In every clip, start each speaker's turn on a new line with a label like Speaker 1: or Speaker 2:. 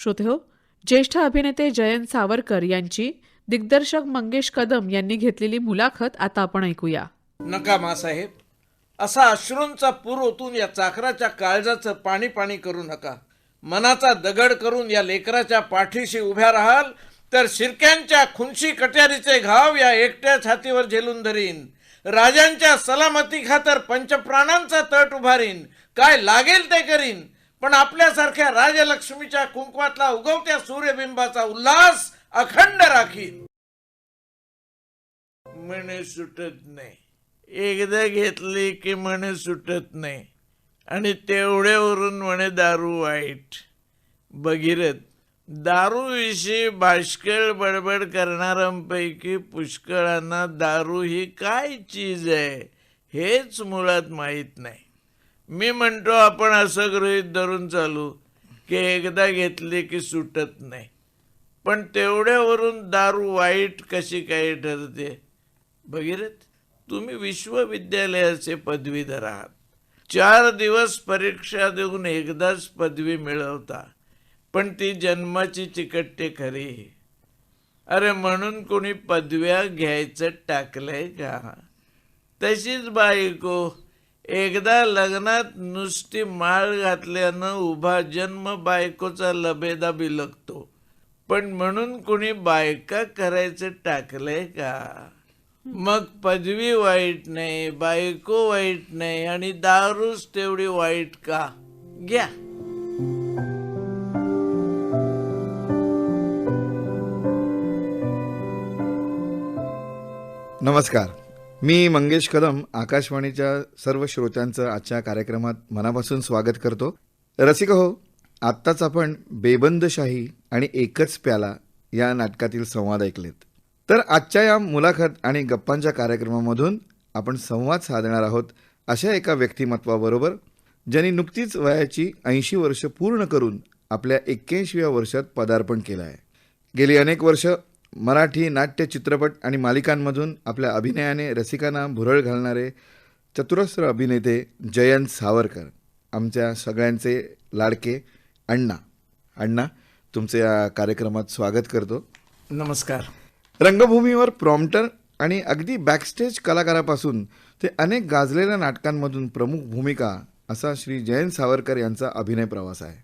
Speaker 1: श्रोतेहो, ज्येष्ठ अभिनेते जयंत सावरकर यांची दिग्दर्शक मंगेश कदम यांनी घेतलेली मुलाखत आता आपण ऐकूया.
Speaker 2: नका मासाहेब, असा अश्रूंचा पूर ओतून या चाकराच्या काळजाचं पाणी पाणी करू नका. मनाचा दगड करून या लेकराच्या पाठीशी उभ्या राहाल तर शिरक्यांच्या खुनशी कट्यारीचे घाव या एकट्या छातीवर झेलून धरीन. राजांच्या सलामती खातर पंचप्राणांचा तट उभारीन. काय लागेल ते करीन, पण आपल्यासारख्या राजलक्ष्मीच्या कुंकवातला उगवत्या सूर्यबिंबाचा उल्हास अखंड राखीन. म्हणे सुटत नाही, एकदा घेतली की म्हणे सुटत नाही, आणि तेवढ्यावरून म्हणे दारू वाईट. भगीरथ, दारूविषयी बाष्कळ बडबड करणाऱ्यांपैकी पुष्कळांना दारू ही काय चीज आहे हेच मुळात माहीत नाही. मी म्हणतो आपण असं गृहीत धरून चालू की एकदा घेतली की सुटत नाही, पण तेवढ्यावरून दारू वाईट कशी काय ठरते? भगीरथ, तुम्ही विश्वविद्यालयाचे पदवीधर आहात. 4 दिवस परीक्षा देऊन एकदाच पदवी मिळवता, पण ती जन्माची चिकटते खरी. अरे म्हणून कोणी पदव्या घ्यायचं टाकलंय का? तशीच बायको, एकदा लग्नात नुसती माळ घातल्यानं उभा जन्म बायकोचा लबेदा बिलगतो, पण म्हणून कोणी बायका करायचं टाकलंय का? मग पदवी वाईट नाही, बायको वाईट नाही, आणि दारूच तेवढी वाईट का? घ्या.
Speaker 3: नमस्कार, मी मंगेश कदम आकाशवाणीच्या सर्व श्रोत्यांचं आजच्या कार्यक्रमात मनापासून स्वागत करतो. रसिक हो, आत्ताच आपण बेबंदशाही आणि एकच प्याला या नाटकातील संवाद ऐकलेत. तर आजच्या या मुलाखत आणि गप्पांच्या कार्यक्रमामधून आपण संवाद साधणार आहोत अशा एका व्यक्तिमत्वाबरोबर, ज्यांनी नुकतीच वयाची 80 वर्ष पूर्ण करून आपल्या 81व्या वर्षात पदार्पण केलं आहे. गेली अनेक वर्ष मराठी नाट्य, चित्रपट आणि मालिकांमधून आपल्या अभिनयाने रसिकांना भुरळ घालणारे चतुरस्र अभिनेते जयंत सावरकर, आमच्या सगळ्यांचे लाडके अण्णा. अण्णा, तुमचे या कार्यक्रमात स्वागत करतो.
Speaker 2: नमस्कार.
Speaker 3: रंगभूमीवर प्रॉम्प्टर आणि अगदी बॅकस्टेज कलाकारापासून ते अनेक गाजलेल्या नाटकांमधून प्रमुख भूमिका असा श्री जयंत सावरकर यांचा अभिनय प्रवास आहे.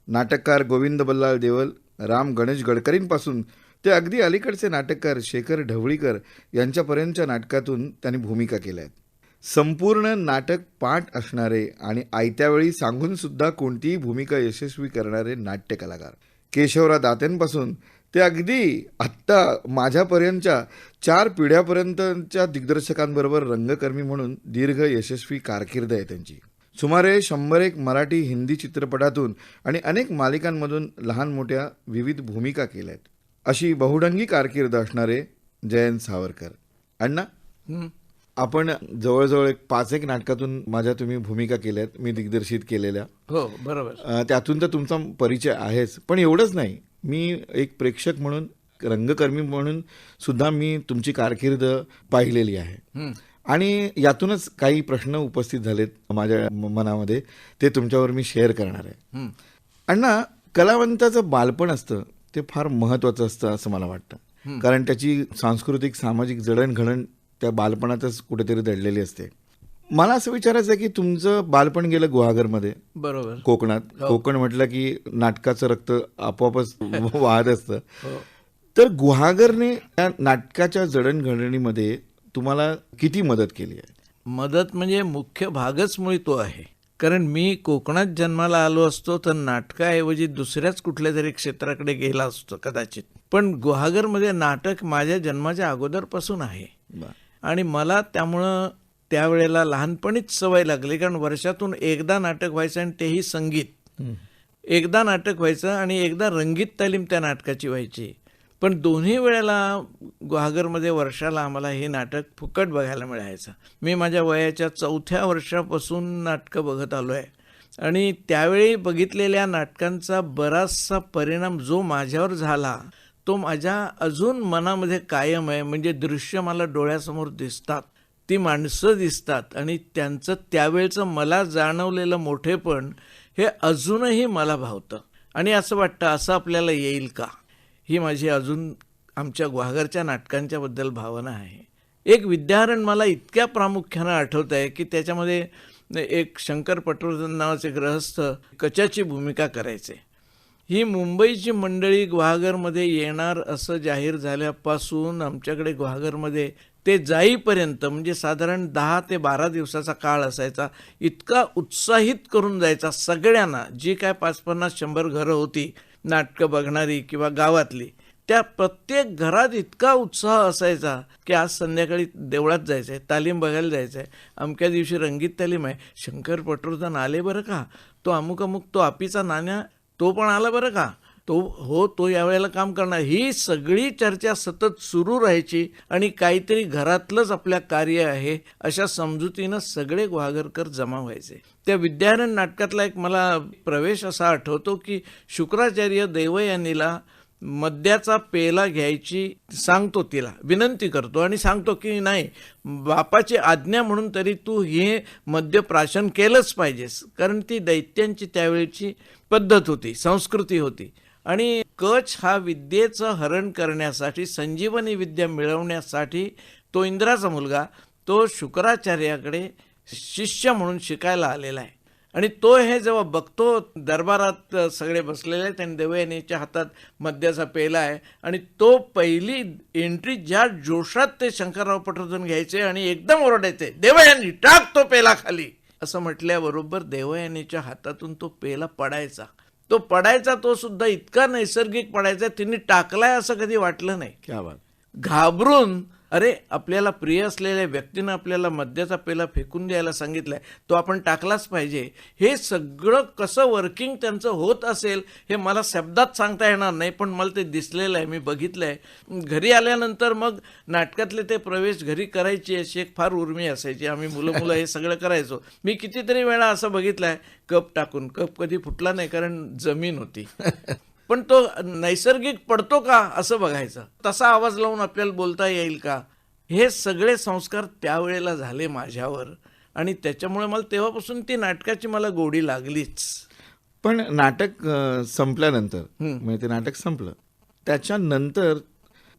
Speaker 3: नाटककार गोविंद बल्लाळ देवल, राम गणेश गडकरींपासून ते अगदी अलीकडचे नाटककार शेखर ढवळीकर यांच्यापर्यंतच्या नाटकातून त्यांनी भूमिका केल्या आहेत. संपूर्ण नाटक पाठ असणारे आणि आयत्यावेळी सांगूनसुद्धा कोणतीही भूमिका यशस्वी करणारे नाट्य कलाकार. केशवराव दातेंपासून ते अगदी आत्ता माझ्यापर्यंतच्या 4 पिढ्यापर्यंतच्या दिग्दर्शकांबरोबर रंगकर्मी म्हणून दीर्घ यशस्वी कारकीर्द आहे त्यांची. सुमारे 101 मराठी, हिंदी चित्रपटातून आणि अनेक मालिकांमधून लहान मोठ्या विविध भूमिका केल्या आहेत. अशी बहुढंगी कारकीर्द असणारे जयंत सावरकर. अण्णा, आपण जवळजवळ 5-1 नाटकातून तुम्ही भूमिका केल्यात, मी दिग्दर्शित केलेल्या.
Speaker 2: हो, बरोबर.
Speaker 3: त्यातून तर तुमचा परिचय आहेच, पण एवढंच नाही, मी एक प्रेक्षक म्हणून, रंगकर्मी म्हणून सुद्धा मी तुमची कारकीर्द पाहिलेली आहे. आणि यातूनच काही प्रश्न उपस्थित झालेत माझ्या मनामध्ये, ते तुमच्यावर मी शेअर करणार आहे. अण्णा, कलावंताचं बालपण असतं ते फार महत्त्वाचं असतं असं मला वाटतं, कारण त्याची सांस्कृतिक सामाजिक जडणघडण त्या बालपणातच कुठेतरी दडलेली असते. मला असं विचारायचं आहे की तुमचं बालपण गेलं गुहागरमध्ये, बरोबर, कोकणात. कोकण म्हटलं की नाटकाचं रक्त आपोआपच वाहत असतं. तर गुहागरने त्या नाटकाच्या जडणघडणीमध्ये तुम्हाला किती मदत केली आहे?
Speaker 2: मदत म्हणजे मुख्य भागच मुळी तो आहे, कारण मी कोकणात जन्माला आलो असतो तर नाटकाऐवजी दुसऱ्याच कुठल्या तरी क्षेत्राकडे गेला असतो कदाचित. पण गुहागरमध्ये नाटक माझ्या जन्माच्या अगोदरपासून आहे, आणि मला त्यामुळं त्यावेळेला लहानपणीच सवय लागली, कारण वर्षातून एकदा नाटक व्हायचं, आणि तेही संगीत. एकदा नाटक व्हायचं आणि एकदा रंगीत तालीम त्या नाटकाची व्हायची. पण दोन्ही वेळेला गुहागरमध्ये वर्षाला आम्हाला हे नाटक फुकट बघायला मिळायचं. मी माझ्या वयाच्या 4थ्या वर्षापासून नाटकं बघत आलो आहे, आणि त्यावेळी बघितलेल्या नाटकांचा बराचसा परिणाम जो माझ्यावर झाला तो माझ्या अजून मनामध्ये कायम आहे. म्हणजे दृश्य मला डोळ्यासमोर दिसतात, ती माणसं दिसतात, आणि त्यांचं त्यावेळचं मला जाणवलेलं मोठेपण हे अजूनही मला भावतं. आणि असं वाटतं असं आपल्याला येईल का, ही माझी अजून आमच्या ग्वागरच्या नाटकांच्या बद्दल भावना आहे. एक विद्याहरण मला इतक्या प्रामुख्यानं आठवत आहे की त्याच्यामध्ये एक शंकर पटवर्धन नावाचे गृहस्थ कचाची भूमिका करायचे. ही मुंबईची मंडळी ग्वागरमध्ये येणार असं जाहीर झाल्यापासून आमच्याकडे ग्वागरमध्ये ते जाईपर्यंत म्हणजे साधारण 10 ते 12 दिवसाचा काळ असायचा. इतका उत्साहित करून जायचा सगळ्यांना, जी काय 50-50-100 घरं होती नाटकं बघणारी किंवा गावातली, त्या प्रत्येक घरात इतका उत्साह असायचा की आज संध्याकाळी देवळात जायचं आहे, तालीम बघायला जायचं आहे, अमक्या दिवशी रंगीत तालीम आहे, शंकर पटवर्धन आले बरं का, तो अमुक अमुक, तो आपीचा नाण्या तो पण आला बरं का, तो यावेळेला काम करणार. ही सगळी चर्चा सतत सुरू राहायची आणि काहीतरी घरातलंच आपल्या कार्य आहे अशा समजुतीनं सगळे ग्वागरकर जमा व्हायचे. त्या विद्याहरण नाटकातला एक मला प्रवेश असा आठवतो की शुक्राचार्य देवयानीला मद्याचा पेला घ्यायची सांगतो, तिला विनंती करतो आणि सांगतो की नाही, बापाची आज्ञा म्हणून तरी तू हे मद्यप्राशन केलंच पाहिजेस, कारण ती दैत्यांची त्यावेळची पद्धत होती, संस्कृती होती. आणि कच हा विद्येचं हरण करण्यासाठी, संजीवनी विद्या मिळवण्यासाठी तो इंद्राचा मुलगा तो शुक्राचार्याकडे शिष्य म्हणून शिकायला आलेला आहे. आणि तो हे जेव्हा बघतो, दरबारात सगळे बसलेले आहेत आणि देवयानीच्या हातात मद्याचा पेला आहे आणि तो पहिली एंट्री ज्या जोशात ते शंकरराव पटवर्धन घ्यायचे आणि एकदम ओरडायचे, देवयानी टाक तो पेला खाली, असं म्हटल्याबरोबर देवयानीच्या हातातून तो पेला पडायचा. तो सुद्धा इतका नैसर्गिक पडायचा, तिने टाकलाय असं कधी वाटलं नाही.
Speaker 3: क्या बात.
Speaker 2: घाबरून, अरे आपल्याला प्रिय असलेल्या व्यक्तीनं आपल्याला मद्याचा पेला फेकून द्यायला सांगितलाय, तो आपण टाकलाच पाहिजे. हे सगळं कसं वर्किंग त्यांचं होत असेल हे मला शब्दात सांगता येणार नाही, पण मला ते दिसलेलं आहे, मी बघितलं आहे. घरी आल्यानंतर मग नाटकातले ते प्रवेश घरी करायची अशी एक फार उर्मी असायची. आम्ही मुलं हे सगळं करायचो. मी कितीतरी वेळा असं बघितलं आहे, कप टाकून, कप कधी फुटला नाही कारण जमीन होती. पण तो नैसर्गिक पडतो का असं बघायचं, तसा आवाज लावून आपल्याला बोलता येईल का, हे सगळे संस्कार त्यावेळेला झाले माझ्यावर. आणि त्याच्यामुळे मला तेव्हापासून ती नाटकाची मला गोडी लागलीच.
Speaker 3: पण नाटक संपल्यानंतर, म्हणजे ते नाटक संपलं त्याच्यानंतर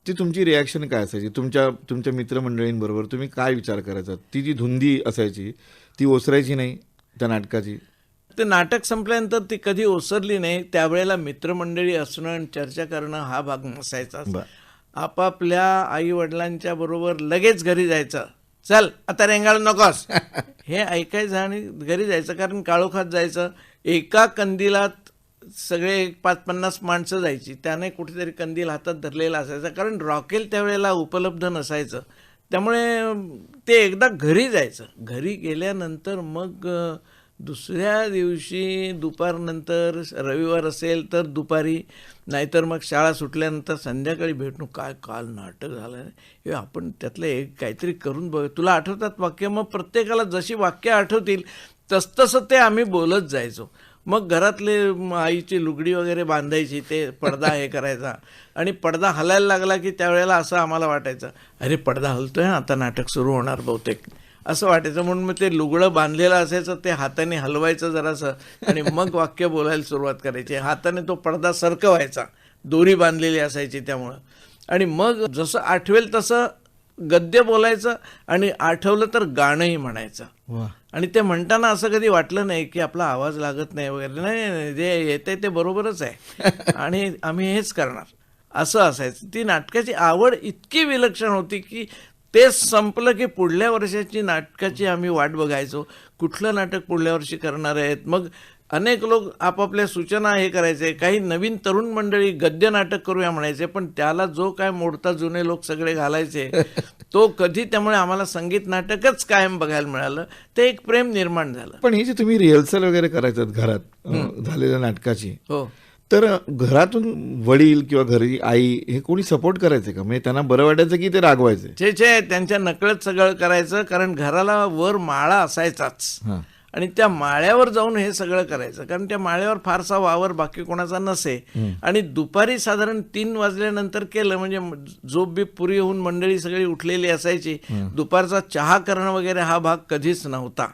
Speaker 3: ती तुमची रिॲक्शन काय असायची? तुमच्या मित्रमंडळींबरोबर तुम्ही काय विचार करायचा? ती जी धुंदी असायची ती ओसरायची नाही त्या नाटकाची?
Speaker 2: ते नाटक संपल्यानंतर ती कधी ओसरली नाही. त्यावेळेला मित्रमंडळी असणं आणि चर्चा करणं हा भाग नसायचा. आपापल्या आई वडिलांच्या बरोबर लगेच घरी जायचं, चल आता रेंगाळ नकोस हे ऐकायचं आणि घरी जायचं, कारण काळोखात जायचं. एका कंदिलात सगळे 5-50 माणसं जायची, त्याने कुठेतरी कंदील हातात धरलेला असायचा, कारण रॉकेल त्यावेळेला उपलब्ध नसायचं. त्यामुळे ते एकदा घरी जायचं. घरी गेल्यानंतर मग दुसऱ्या दिवशी दुपारनंतर, रविवार असेल तर दुपारी, नाहीतर मग शाळा सुटल्यानंतर संध्याकाळी भेटणं, काय काल नाटक झालं हे आपण त्यातलं एक काहीतरी करून बघ, तुला आठवतात वाक्य? मग प्रत्येकाला जशी वाक्य आठवतील तसतसं ते आम्ही बोलत जायचो. मग घरातले आईची लुगडी वगैरे बांधायची, ते पडदा हे करायचा, आणि पडदा हलायला लागला की त्यावेळेला असं आम्हाला वाटायचं, अरे पडदा हलतोय, आता नाटक सुरू होणार बहुतेक, असं वाटायचं. म्हणून मग ते लुगडं बांधलेलं असायचं, ते हाताने हलवायचं जरासं आणि मग वाक्य बोलायला सुरुवात करायची. हाताने तो पडदा सरकवायचा, दोरी बांधलेली असायची त्यामुळं. आणि मग जसं आठवेल तसं गद्य बोलायचं आणि आठवलं तर गाणंही म्हणायचं. आणि ते म्हणताना असं कधी वाटलं नाही की आपला आवाज लागत नाही वगैरे, नाही, जे येते ते बरोबरच आहे आणि आम्ही हेच करणार, असं असायचं. ती नाटकाची आवड इतकी विलक्षण होती की ते संपलं की पुढल्या वर्षाची नाटकाची आम्ही वाट बघायचो, कुठलं नाटक पुढल्या वर्षी करणार आहेत. मग अनेक लोक आपापल्या सूचना हे करायचे. काही नवीन तरुण मंडळी गद्य नाटक करूया म्हणायचे, पण त्याला जो काय मोडता जुने लोक सगळे घालायचे तो कधी. त्यामुळे आम्हाला संगीत नाटकच कायम बघायला मिळालं. ते एक प्रेम निर्माण झालं.
Speaker 3: पण ही जी तुम्ही रिहर्सल वगैरे करायचं घरात झालेल्या नाटकाची,
Speaker 2: हो,
Speaker 3: तर घरातून वडील किंवा घरी आई हे कोणी सपोर्ट करायचे का? म्हणजे त्यांना बरं वाटायचं की ते रागवायचे?
Speaker 2: छे त्यांच्या नकळत सगळं करायचं, कारण घराला वर माळा असायचाच आणि त्या माळ्यावर जाऊन हे सगळं करायचं, कारण त्या माळ्यावर फारसा वावर बाकी कोणाचा नसे. आणि दुपारी साधारण 3 वाजल्यानंतर केलं म्हणजे झोप बीप पुरी होऊन मंडळी सगळी उठलेली असायची. दुपारचा चहा करणं वगैरे हा भाग कधीच नव्हता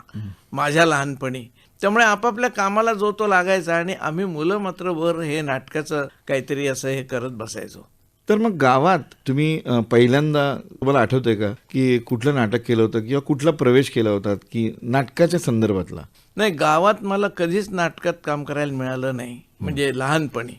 Speaker 2: माझ्या लहानपणी. त्यामुळे आपापल्या कामाला जो तो लागायचा आणि आम्ही मुलं मात्र वर हे नाटकाचं काहीतरी असं हे करत बसायचो.
Speaker 3: तर मग गावात तुम्ही पहिल्यांदा तुम्हाला आठवतंय का की कुठलं नाटक केलं होतं किंवा कुठला प्रवेश केला होता की नाटकाच्या संदर्भातला?
Speaker 2: नाही, गावात मला कधीच नाटकात काम करायला मिळालं नाही, म्हणजे लहानपणी.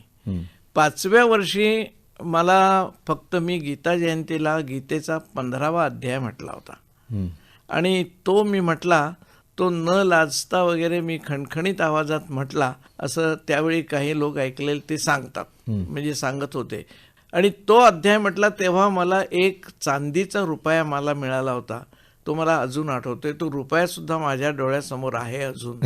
Speaker 2: 5व्या वर्षी मला फक्त मी गीता जयंतीला गीतेचा 15वा अध्याय म्हटला होता आणि तो मी म्हटला, तो न लाजता वगैरे मी खणखणीत आवाजात म्हटला असं त्यावेळी काही लोक ऐकलेले ते सांगतात, म्हणजे सांगत होते. आणि तो अध्याय म्हटला तेव्हा मला एक चांदीचा रुपया मला मिळाला होता, तो मला अजून आठवतोय. तो रुपया सुद्धा माझ्या डोळ्यासमोर आहे अजून.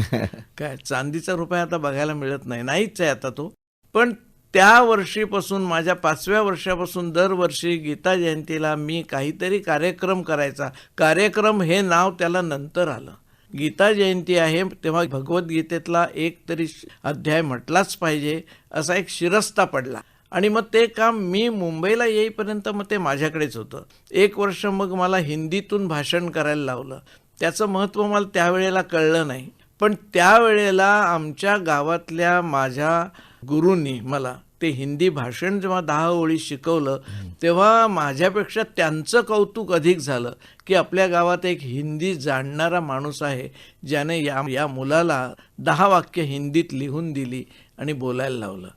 Speaker 2: काय चांदीचा रुपया आता बघायला मिळत नाही, नाहीच आहे आता तो. पण त्या वर्षीपासून, माझ्या 5व्या वर्षापासून दरवर्षी गीता जयंतीला मी काहीतरी कार्यक्रम करायचा. कार्यक्रम हे नाव त्याला नंतर आलं. गीता जयंती आहे तेव्हा भगवद्गीतेतला एक तरी अध्याय म्हटलाच पाहिजे असा एक शिरस्ता पडला. आणि मग ते काम मी मुंबईला येईपर्यंत मग ते माझ्याकडेच होतं. 1 वर्ष मग मला हिंदीतून भाषण करायला लावलं. त्याचं महत्त्व मला त्यावेळेला कळलं नाही, पण त्यावेळेला आमच्या गावातल्या माझ्या गुरूंनी मला ते हिंदी भाषण जेव्हा 10 ओळी शिकवलं तेव्हा माझ्यापेक्षा त्यांचं कौतुक अधिक झालं की आपल्या गावात एक हिंदी जाणणारा माणूस आहे ज्याने या मुलाला 10 वाक्य हिंदीत लिहून दिली आणि बोलायला लावलं.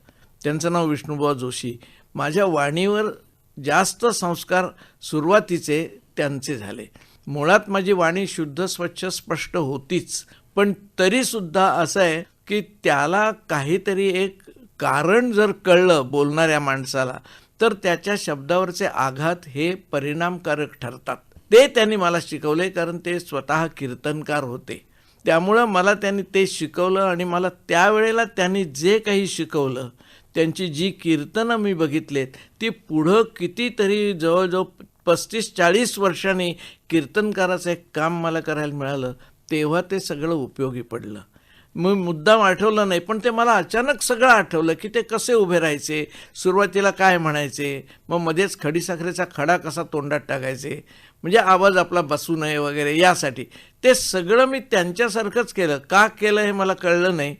Speaker 2: त्यांचं नाव विष्णुबुवा जोशी. माझ्या वाणीवर जास्त संस्कार सुरुवातीचे त्यांचे झाले. मुळात माझी वाणी शुद्ध स्वच्छ स्पष्ट होतीच, पण तरीसुद्धा असं आहे की त्याला काहीतरी एक कारण जर कळलं बोलणाऱ्या माणसाला तर त्याच्या शब्दावरचे आघात हे परिणामकारक ठरतात. ते त्यांनी मला शिकवले, कारण ते स्वतः कीर्तनकार होते. त्यामुळं मला त्यांनी ते शिकवलं आणि मला त्यावेळेला त्यांनी जे काही शिकवलं, त्यांची जी कीर्तनं मी बघितलेत ती पुढं कितीतरी जवळजवळ 35-40 वर्षांनी कीर्तनकाराचं एक काम मला करायला मिळालं, तेव्हा ते सगळं उपयोगी पडलं. मग मुद्दाम आठवलं नाही, पण ते मला अचानक सगळं आठवलं की ते कसे उभे राहायचे, सुरुवातीला काय म्हणायचे, मग मध्येच खडीसाखरेचा खडा कसा तोंडात टाकायचे, म्हणजे आवाज आपला बसू नये वगैरे यासाठी. ते सगळं मी त्यांच्यासारखंच केलं. का केलं हे मला कळलं नाही,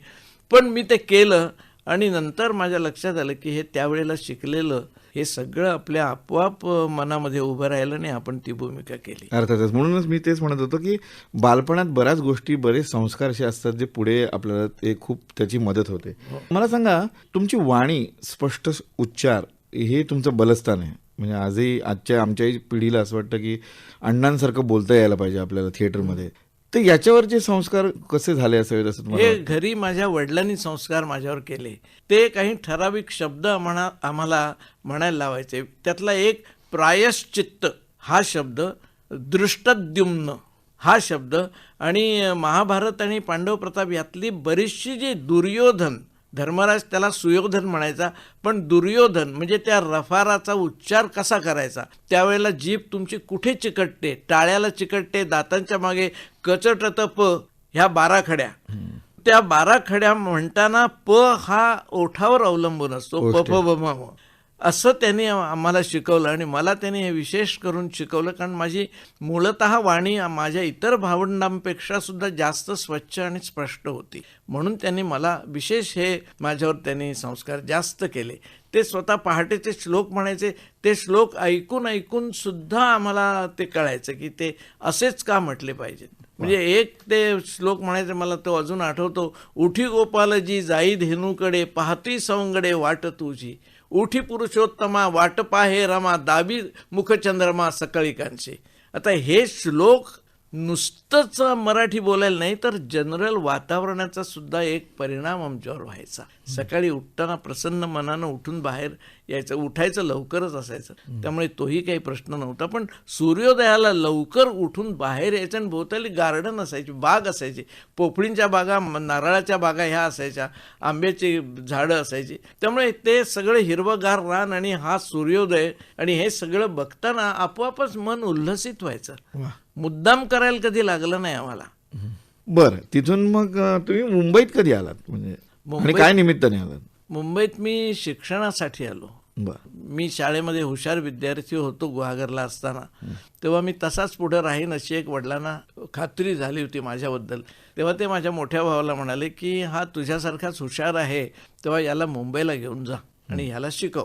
Speaker 2: पण मी ते केलं. आणि नंतर माझ्या लक्षात आलं की हे त्यावेळेला शिकलेलं हे सगळं आपल्या आपोआप मनामध्ये उभं राहिलं आणि आपण ती भूमिका केली.
Speaker 3: अर्थातच. म्हणूनच मी तेच म्हणत होतो की बालपणात बऱ्याच गोष्टी, बरेच संस्कार असे असतात जे पुढे आपल्याला ते खूप त्याची मदत होते. मला सांगा, तुमची वाणी, स्पष्ट उच्चार हे तुमचं बलस्थान आहे. म्हणजे आजही आमच्याही पिढीला असं वाटतं की अण्णांसारखं बोलता यायला पाहिजे आपल्याला थिएटरमध्ये. तर याच्यावरचे संस्कार कसे झाले असावेत असं तुम्हाला
Speaker 2: हे घरी माझ्या वडिलांनी संस्कार माझ्यावर केले. ते काही ठराविक शब्द आम्हाला म्हणायला लावायचे. त्यातला एक प्रायश्चित्त हा शब्द, दृष्टद्युम्न हा शब्द आणि महाभारत आणि पांडव प्रताप यातली बरीचशी जी दुर्योधन, धर्मराज त्याला सुयोधन म्हणायचा, पण दुर्योधन म्हणजे त्या रफाराचा उच्चार कसा करायचा, त्यावेळेला जीभ तुमची कुठे चिकटते, टाळ्याला चिकटते, दातांच्या मागे कचटत प, ह्या 12 खड्या, त्या 12 खड्या म्हणताना प हा ओठावर अवलंबून असतो, प फ ब म, असं त्यांनी आम्हाला शिकवलं. आणि मला त्यांनी हे विशेष करून शिकवलं, कारण माझी मूळतः वाणी माझ्या इतर भावंडांपेक्षा सुद्धा जास्त स्वच्छ आणि स्पष्ट होती. म्हणून त्यांनी मला विशेष हे माझ्यावर त्यांनी संस्कार जास्त केले. ते स्वतः पहाटेचे श्लोक म्हणायचे. ते श्लोक ऐकून ऐकून सुद्धा आम्हाला ते कळायचं की ते असेच का म्हटले पाहिजेत. म्हणजे एक ते श्लोक म्हणायचे, मला तो अजून आठवतो. उठी गोपालजी जाई धेनूकडे, पाहती सवंगडे वाट तुझी, उठी पुरुषोत्तमा वाट पाहे रमा, दाबी मुखचंद्रमा सकाळी कांचे. आता हे श्लोक नुसतंच मराठी बोलायला नाही तर जनरल वातावरणाचा सुद्धा एक परिणाम आमच्यावर व्हायचा. सकाळी उठताना प्रसन्न मनानं उठून बाहेर यायचं, उठायचं लवकरच असायचं, त्यामुळे तोही काही प्रश्न नव्हता. पण सूर्योदयाला लवकर उठून बाहेर यायचं आणि भोवताली गार्डन असायची, बाग असायची, पोफळींच्या बागा, नारळाच्या बागा ह्या असायच्या, आंब्याची झाडं असायची. त्यामुळे ते सगळं हिरवंगार रान आणि हा सूर्योदय आणि हे सगळं बघताना आपोआपच मन उल्हसित व्हायचं. मुद्दाम करायला कधी लागलं नाही आम्हाला.
Speaker 3: बरं, तिथून मग तुम्ही मुंबईत कधी आलात, म्हणजे आणि काय निमित्ताने आलात?
Speaker 2: मुंबईत मी शिक्षणासाठी आलो.
Speaker 3: बरं.
Speaker 2: मी शाळेमध्ये हुशार विद्यार्थी होतो गुहागरला असताना. तेव्हा मी तसाच पुढे राहीन अशी एक वडिलांना खात्री झाली होती माझ्याबद्दल. तेव्हा ते माझ्या मोठ्या भावाला म्हणाले की हा तुझ्यासारखाच हुशार आहे, तेव्हा याला मुंबईला घेऊन जा आणि ह्याला शिकव.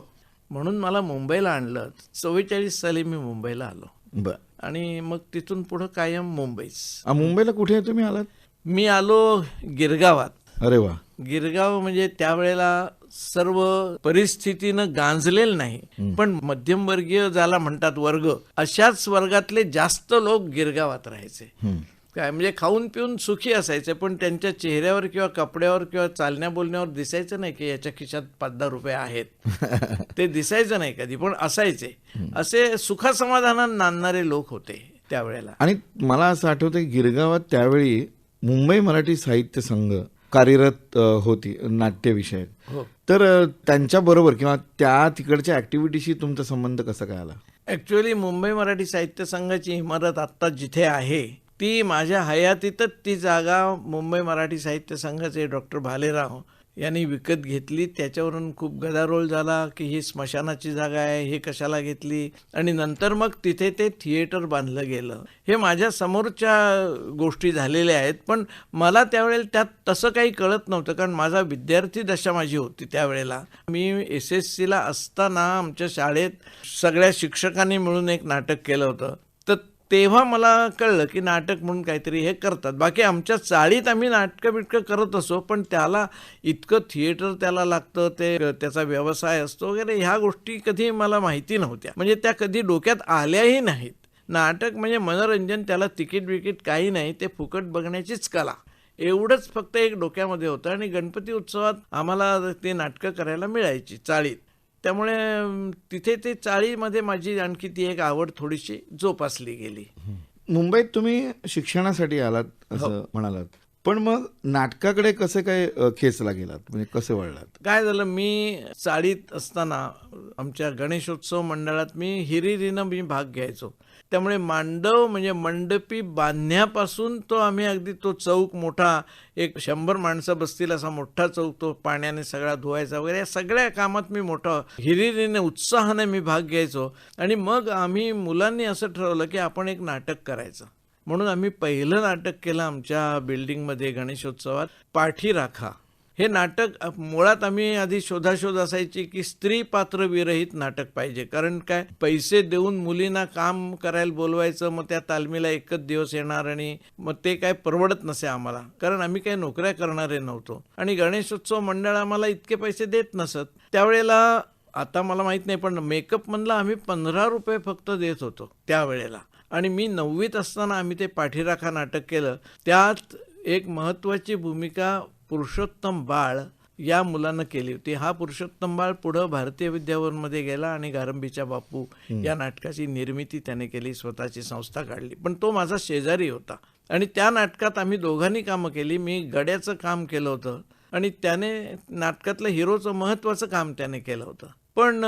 Speaker 2: म्हणून मला मुंबईला आणलं. 44 साली मी मुंबईला आलो
Speaker 3: बर.
Speaker 2: आणि मग तिथून पुढं कायम मुंबईच.
Speaker 3: मुंबईला कुठे तुम्ही आलात?
Speaker 2: मी आलो गिरगावात.
Speaker 3: अरे वा.
Speaker 2: गिरगाव म्हणजे त्यावेळेला सर्व परिस्थितीनं गांजलेलं नाही, पण मध्यमवर्गीय ज्याला म्हणतात वर्ग, अशाच वर्गातले जास्त लोक गिरगावात राहायचे. काय म्हणजे खाऊन पिऊन सुखी असायचे, पण त्यांच्या चेहऱ्यावर किंवा कपड्यावर किंवा चालण्या बोलण्यावर दिसायचं नाही की याच्या खिशात 5-10 रुपये आहेत. ते दिसायचं नाही कधी, पण असायचे. असे सुखासमाधानात नांदणारे लोक होते त्यावेळेला.
Speaker 3: आणि मला असं आठवतं की गिरगावात त्यावेळी मुंबई मराठी साहित्य संघ कार्यरत होती नाट्यविषयक.
Speaker 2: हो.
Speaker 3: तर त्यांच्याबरोबर किंवा त्या तिकडच्या ॲक्टिव्हिटीशी तुमचा संबंध कसा काय आला?
Speaker 2: ॲक्च्युअली मुंबई मराठी साहित्य संघाची इमारत आत्ता जिथे आहे ती माझ्या हयातीतच ती जागा मुंबई मराठी साहित्य संघाचे डॉक्टर भालेराव यांनी विकत घेतली. त्याच्यावरून खूप गदारोळ झाला की ही स्मशानाची जागा आहे, हे कशाला घेतली, आणि नंतर मग तिथे ते थिएटर बांधलं गेलं. हे माझ्या समोरच्या गोष्टी झालेल्या आहेत, पण मला त्यावेळेला त्यात तसं काही कळत नव्हतं, कारण माझा विद्यार्थी दशा माझी होती त्यावेळेला. मी SSCला असताना आमच्या शाळेत सगळ्या शिक्षकांनी मिळून एक नाटक केलं होतं. तर तेव्हा मला कळलं की नाटक म्हणून काहीतरी हे करतात. बाकी आमच्या चाळीत आम्ही नाटकं बिटकं करत असो, पण त्याला इतकं थिएटर त्याला लागतं, ते त्याचा व्यवसाय असतो वगैरे, ह्या गोष्टी कधी मला माहिती नव्हत्या. म्हणजे त्या कधी डोक्यात आल्याही नाहीत. नाटक म्हणजे मनोरंजन, त्याला तिकीट बिकीट काही नाही, ते फुकट बघण्याचीच कला, एवढंच फक्त एक डोक्यामध्ये होतं. आणि गणपती उत्सवात आम्हाला ते नाटकं करायला मिळायची चाळीत. त्यामुळे तिथे ते चाळीमध्ये माझी आणखी ती एक आवड थोडीशी जोपासली गेली.
Speaker 3: मुंबईत तुम्ही शिक्षणासाठी आलात असं म्हणालात, पण मग नाटकाकडे कसं काय खेचला गेलात, म्हणजे कसं वळलात?
Speaker 2: काय झालं, मी चाळीत असताना आमच्या गणेशोत्सव मंडळात मी हिरिरीनं मी भाग घ्यायचो. त्यामुळे मांडव म्हणजे मंडपी बांधण्यापासून तो आम्ही अगदी तो चौक मोठा, एक 100 माणसं बसतील असा मोठा चौक, तो पाण्याने सगळा धुवायचा वगैरे, या सगळ्या कामात मी मोठा हिरिरीने उत्साहाने मी भाग घ्यायचो. आणि मग आम्ही मुलांनी असं ठरवलं की आपण एक नाटक करायचं. म्हणून आम्ही पहिलं नाटक केलं आमच्या बिल्डिंगमध्ये गणेशोत्सवात, पाठी राखा. हे नाटक मुळात आम्ही आधी शोधाशोध असायची की स्त्री पात्र विरहित नाटक पाहिजे. कारण काय, पैसे देऊन मुलींना काम करायला बोलवायचं, मग त्या तालमीला एकच दिवस येणार, आणि मग ते काय परवडत नसे आम्हाला, कारण आम्ही काही नोकऱ्या करणारे नव्हतो आणि गणेशोत्सव मंडळ आम्हाला इतके पैसे देत नसत त्यावेळेला. आता मला माहीत नाही, पण मेकअप म्हणला आम्ही 15 रुपये फक्त देत होतो त्यावेळेला. आणि मी 9वीत असताना आम्ही ते पाठीराखा नाटक केलं. त्यात एक महत्त्वाची भूमिका पुरुषोत्तम बाळ या मुलानं केली होती. हा पुरुषोत्तम बाळ पुढं भारतीय विद्याभवनमध्ये गेला आणि गारंबीच्या बापू या नाटकाची निर्मिती त्याने केली, स्वतःची संस्था काढली. पण तो माझा शेजारी होता आणि त्या नाटकात आम्ही दोघांनी कामं केली. मी गड्याचं काम केलं होतं आणि त्याने नाटकातलं हिरोचं महत्त्वाचं काम त्याने केलं होतं. पण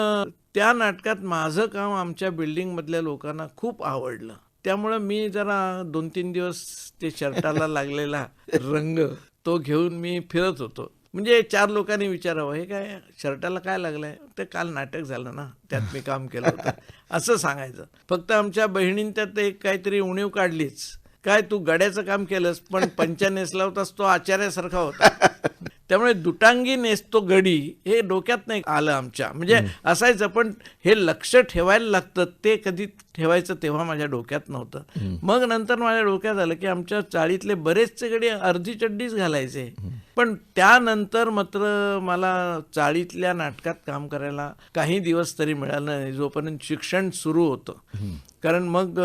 Speaker 2: त्या नाटकात माझं काम आमच्या बिल्डिंगमधल्या लोकांना खूप आवडलं. त्यामुळं मी जरा 2-3 दिवस ते शर्टाला लागलेला रंग तो घेऊन मी फिरत होतो. म्हणजे 4 लोकांनी विचारावं, हे काय शर्टाला काय लागलंय? ते काल नाटक झालं ना, त्यात मी काम केलं होतं असं सांगायचं. फक्त आमच्या बहिणींनी त्यात एक काहीतरी उणीव काढलीच, काय तू गड्याचं काम केलंस पण पंचा नेसला होतास तो आचार्यासारखा होता. त्यामुळे दुटांगी नेसतो गडी हे डोक्यात नाही आलं आमच्या. म्हणजे असायचं, पण हे लक्ष ठेवायला लागतं, ते कधी ठेवायचं तेव्हा माझ्या डोक्यात नव्हतं. मग नंतर माझ्या डोक्यात आलं की आमच्या चाळीतले बरेचसे गडी अर्धी चड्डीच घालायचे. पण त्यानंतर मात्र मला चाळीतल्या नाटकात काम करायला काही दिवस तरी मिळालं नाही, जोपर्यंत शिक्षण सुरू होतं. कारण मग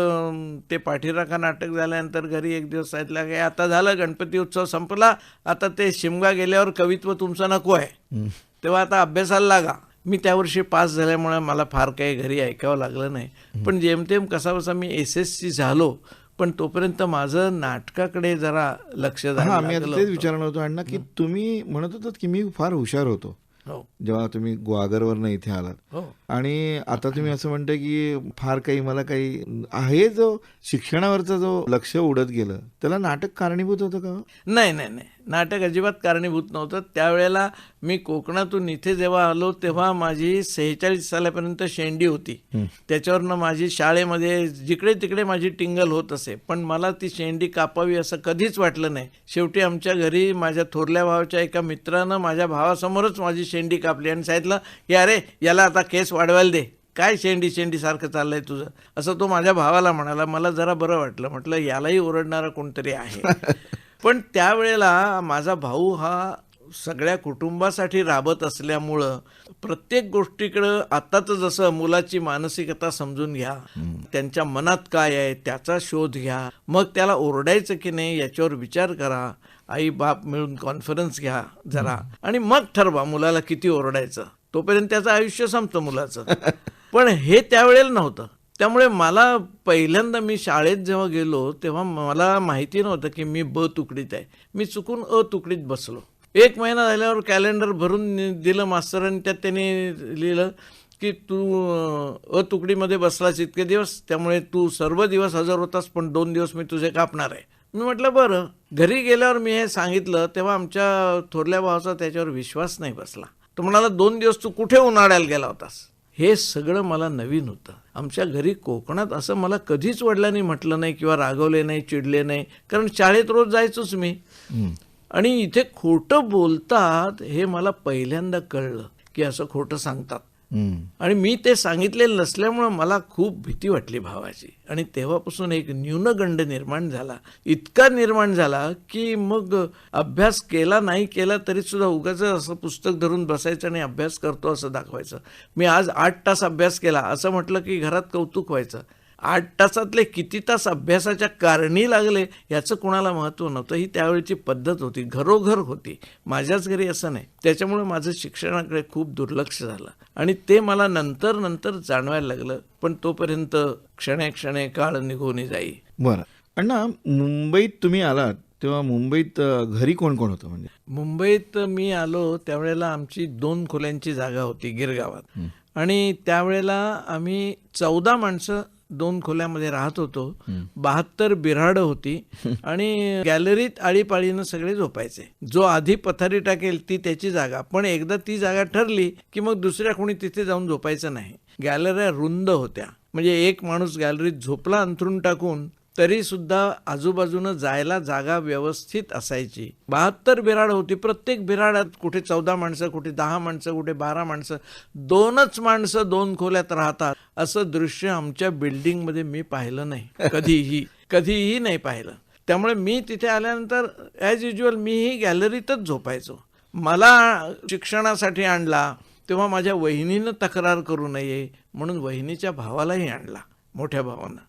Speaker 2: ते पाठीराखा नाटक झाल्यानंतर घरी एक दिवस सांगितलं की आता झालं, गणपती उत्सव संपला, आता ते शिमगा गेल्यावर कवित्व तुमचं नको आहे, तेव्हा आता अभ्यासाला लागा. मी त्या वर्षी पास झाल्यामुळे मला फार काही घरी ऐकावं लागलं नाही. पण जेमतेम कसा मी SSC झालो, पण तोपर्यंत माझं नाटकाकडे जरा लक्ष द्यायला
Speaker 3: मी तेच विचारणार होतो अण्णा की तुम्ही म्हणत होतात की मी फार हुशार होतो जेव्हा तुम्ही ग्वागरवरनं इथे आलात, आणि आता तुम्ही असं म्हणताय की फार काही मला काही आहे, जो शिक्षणावरचा जो लक्ष उडत गेलं त्याला नाटक कारणीभूत होतं का?
Speaker 2: नाही नाही नाही, नाटक अजिबात कारणीभूत नव्हतं. त्यावेळेला मी कोकणातून इथे जेव्हा आलो तेव्हा माझी 46 सालापर्यंत शेंडी होती. त्याच्यावरनं माझी शाळेमध्ये जिकडे तिकडे माझी टिंगल होत असे, पण मला ती शेंडी कापावी असं कधीच वाटलं नाही. शेवटी आमच्या घरी माझ्या थोरल्या भावाच्या एका मित्रानं माझ्या भावासमोरच माझी शेंडी कापली आणि सांगितलं की अरे याला आता केस वाढवायला दे, काय शेंडी शेंडी सारखं चाललंय तुझं, असं तो माझ्या भावाला म्हणाला. मला जरा बरं वाटलं, म्हटलं यालाही ओरडणारा कोणतरी आहे. पण त्यावेळेला माझा भाऊ हा सगळ्या कुटुंबासाठी राबत असल्यामुळं प्रत्येक गोष्टीकडं आताच जसं मुलाची मानसिकता समजून घ्या, त्यांच्या मनात काय आहे त्याचा शोध घ्या, मग त्याला ओरडायचं की नाही याच्यावर विचार करा, आई बाप मिळून कॉन्फरन्स घ्या जरा आणि मग ठरवा मुलाला किती ओरडायचं, तोपर्यंत त्याचं आयुष्य संपतं मुलाचं. पण हे त्यावेळेला नव्हतं. त्यामुळे मला पहिल्यांदा मी शाळेत जेव्हा गेलो तेव्हा मला माहिती नव्हतं की मी ब तुकडीत आहे. मी चुकून अ तुकडीत बसलो. 1 महिना झाल्यावर कॅलेंडर भरून दिलं मास्तरांनी, त्यात त्यांनी लिहिलं की तू अ तुकडीमध्ये बसलास इतके दिवस, त्यामुळे तू सर्व दिवस हजर होतास पण 2 दिवस मी तुझे कापणार आहे. मी म्हटलं बरं. घरी गेल्यावर मी हे सांगितलं तेव्हा आमच्या थोरल्या भावाचा त्याच्यावर विश्वास नाही बसला. तो म्हणाला 2 दिवस तू कुठे उन्हाळ्याला गेला होतास. हे सगळं मला नवीन होतं. आमच्या घरी कोकणात असं मला कधीच वडिलांनी म्हटलं नाही किंवा रागवले नाही, चिडले नाही, कारण शाळेत रोज जायचोच मी. आणि इथे खोटं बोलतात हे मला पहिल्यांदा कळलं की असं खोटं सांगतात. आणि मी ते सांगितलेलं नसल्यामुळं मला खूप भीती वाटली भावाची. आणि तेव्हापासून एक न्यूनगंड निर्माण झाला, इतका निर्माण झाला की मग अभ्यास केला नाही केला तरी सुद्धा उगाच असं पुस्तक धरून बसायचं आणि अभ्यास करतो असं दाखवायचं. मी आज 8 तास अभ्यास केला असं म्हटलं की घरात कौतुक व्हायचं. 8 तासातले किती तास अभ्यासाच्या कारणी लागले याचं कुणाला महत्त्व नव्हतं. ही त्यावेळची पद्धत होती, घरोघर होती, माझ्याच घरी असं नाही. त्याच्यामुळे माझं शिक्षणाकडे खूप दुर्लक्ष झालं आणि ते मला नंतर नंतर जाणवायला लागलं. पण तोपर्यंत क्षणे क्षणे काळ निघून जाई.
Speaker 3: बरं अण्णा, मुंबईत तुम्ही आलात तेव्हा मुंबईत घरी कोण कोण होतं? म्हणजे
Speaker 2: मुंबईत मी आलो त्यावेळेला आमची 2 खोल्यांची जागा होती गिरगावात. आणि त्यावेळेला आम्ही 14 माणसं 2 खोल्यामध्ये राहत होतो. 72 बिऱ्हाडं होती आणि गॅलरीत आळीपाळीनं सगळे झोपायचे. जो आधी पथारी टाकेल ती त्याची जागा, पण एकदा ती जागा ठरली की मग दुसऱ्या कोणी तिथे जाऊन झोपायचं नाही. गॅलऱ्या रुंद होत्या, म्हणजे एक माणूस गॅलरीत झोपला अंथरून टाकून तरी सुद्धा आजूबाजूनं जायला जागा व्यवस्थित असायची. 72 बिऱ्हाड होती. प्रत्येक बिऱ्हाडात कुठे 14 माणसं, कुठे 10 माणसं, कुठे 12 माणसं, 2च माणसं 2 खोल्यात राहतात असं दृश्य आमच्या बिल्डिंगमध्ये मी पाहिलं नाही, कधीही नाही पाहिलं. त्यामुळे मी तिथे आल्यानंतर ॲज युज्युअल मीही गॅलरीतच झोपायचो. मला शिक्षणासाठी आणला तेव्हा माझ्या वहिनीनं तक्रार करू नये म्हणून वहिनीच्या भावालाही आणला, मोठ्या भावानं.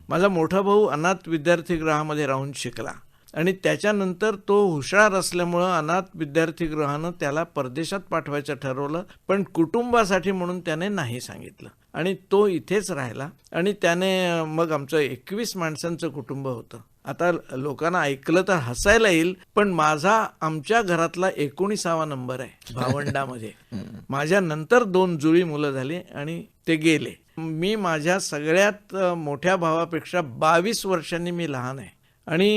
Speaker 2: माझा मोठा भाऊ अनाथ विद्यार्थीगृहामध्ये राहून शिकला आणि त्याच्यानंतर तो हुशार असल्यामुळं अनाथ विद्यार्थीगृहानं त्याला परदेशात पाठवायचं ठरवलं, पण कुटुंबासाठी म्हणून त्याने नाही सांगितलं आणि तो इथेच राहिला. आणि त्याने मग आमचं 21 माणसांचं कुटुंब होतं. आता लोकांना ऐकलं तर हसायला येईल, पण माझा आमच्या घरातला 19वा नंबर आहे भावंडामध्ये. माझ्या नंतर 2 जुळी मुलं झाली आणि ते गेले. मी माझ्या सगळ्यात मोठ्या भावापेक्षा 22 वर्षांनी मी लहान आहे आणि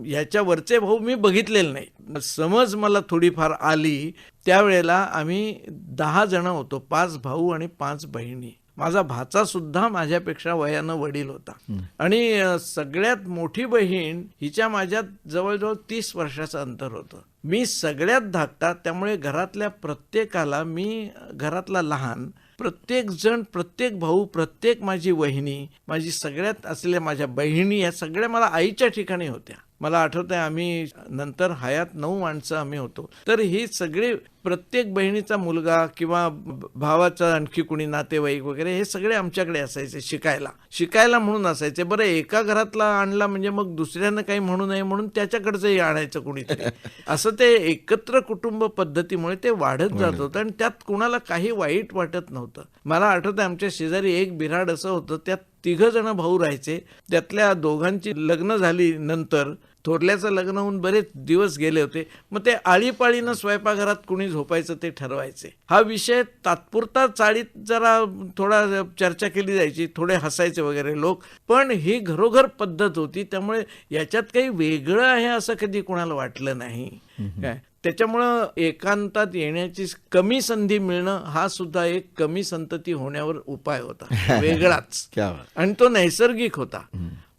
Speaker 2: ह्याच्या वरचे भाऊ मी बघितलेले नाही. समज मला थोडीफार आली त्यावेळेला आम्ही 10 जण होतो, 5 भाऊ आणि 5 बहिणी. माझा भाचा सुद्धा माझ्यापेक्षा वयानं वडील होता आणि सगळ्यात मोठी बहीण हिच्या माझ्यात जवळजवळ 30 वर्षाचं अंतर होतं. मी सगळ्यात धाकटा, त्यामुळे घरातल्या प्रत्येकाला, मी घरातला लहान, प्रत्येक जण, प्रत्येक भाऊ, प्रत्येक माझी वहिनी, माझी सगळ्यात असलेल्या माझ्या बहिणी, या सगळ्या मला आईच्या ठिकाणी होत्या. मला आठवतंय आम्ही नंतर हयात 9 माणसं आम्ही होतो. तर ही सगळी प्रत्येक बहिणीचा मुलगा किंवा भावाचा आणखी कुणी नातेवाईक वगैरे हे सगळे आमच्याकडे असायचे शिकायला म्हणून असायचे. बरं, एका घरातला आणला म्हणजे मग दुसऱ्यानं काही म्हणू नये म्हणून त्याच्याकडचंही आणायचं कुणीतरी. असं ते एकत्र कुटुंब पद्धतीमुळे ते वाढत जात होतं आणि त्यात कुणाला काही वाईट वाटत नव्हतं. मला आठवतंय आमच्या शेजारी एक बिऱ्हाड असं होतं, त्यात 3 जण भाऊ राहायचे. त्यातल्या 2घांची लग्न झाली नंतर थोरल्याचं लग्न होऊन बरेच दिवस गेले होते. मग ते आळीपाळीनं स्वयंपाकघरात कुणी झोपायचं ते ठरवायचे. हा विषय तात्पुरता चाळीत जरा थोडा चर्चा केली जायची, थोडे हसायचे वगैरे लोक, पण ही घरोघर पद्धत होती. त्यामुळे याच्यात काही वेगळं आहे असं कधी कोणाला वाटलं नाही. काय त्याच्यामुळं एकांतात येण्याची कमी संधी मिळणं हा सुद्धा एक कमी संतती होण्यावर उपाय होता वेगळाच,
Speaker 3: क्या बात.
Speaker 2: आणि तो नैसर्गिक होता.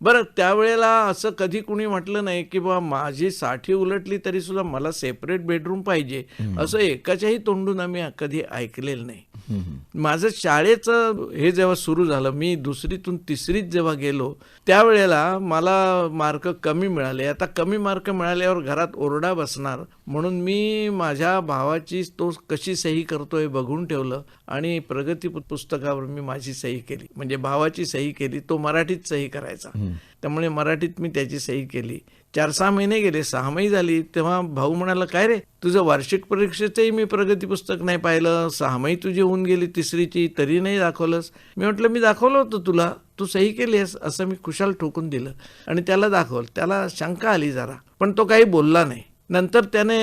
Speaker 2: बरं, त्यावेळेला असं कधी कुणी म्हटलं नाही की बा माझी 60 उलटली तरी सुद्धा मला सेपरेट बेडरूम पाहिजे, असं एकाच्याही तोंडून आम्ही कधी ऐकलेलं नाही. माझं शाळेचं हे जेव्हा सुरू झालं, मी 2रीतून 3रीत जेव्हा गेलो त्यावेळेला मला मार्क कमी मिळाले. आता कमी मार्क मिळाल्यावर घरात ओरडा बसणार म्हणून मी माझ्या भावाची तो कशी सही करतोय बघून ठेवलं आणि प्रगती पुस्तकावर मी माझी सही केली, म्हणजे भावाची सही केली. तो मराठीत सही करायचा, त्यामुळे मराठीत मी त्याची सही केली. 4-6 महिने गेले, 6वी झाली तेव्हा भाऊ म्हणाला, काय रे तुझं वार्षिक परीक्षेचंही मी प्रगती पुस्तक नाही पाहिलं, 6वी तुझी होऊन गेली 3रीची तरी नाही दाखवलंस. मी म्हटलं मी दाखवलं होतं तुला, तू सही केली आहेस, असं मी खुशाल ठोकून दिलं आणि त्याला दाखवलं. त्याला शंका आली जरा, पण तो काही बोलला नाही. नंतर त्याने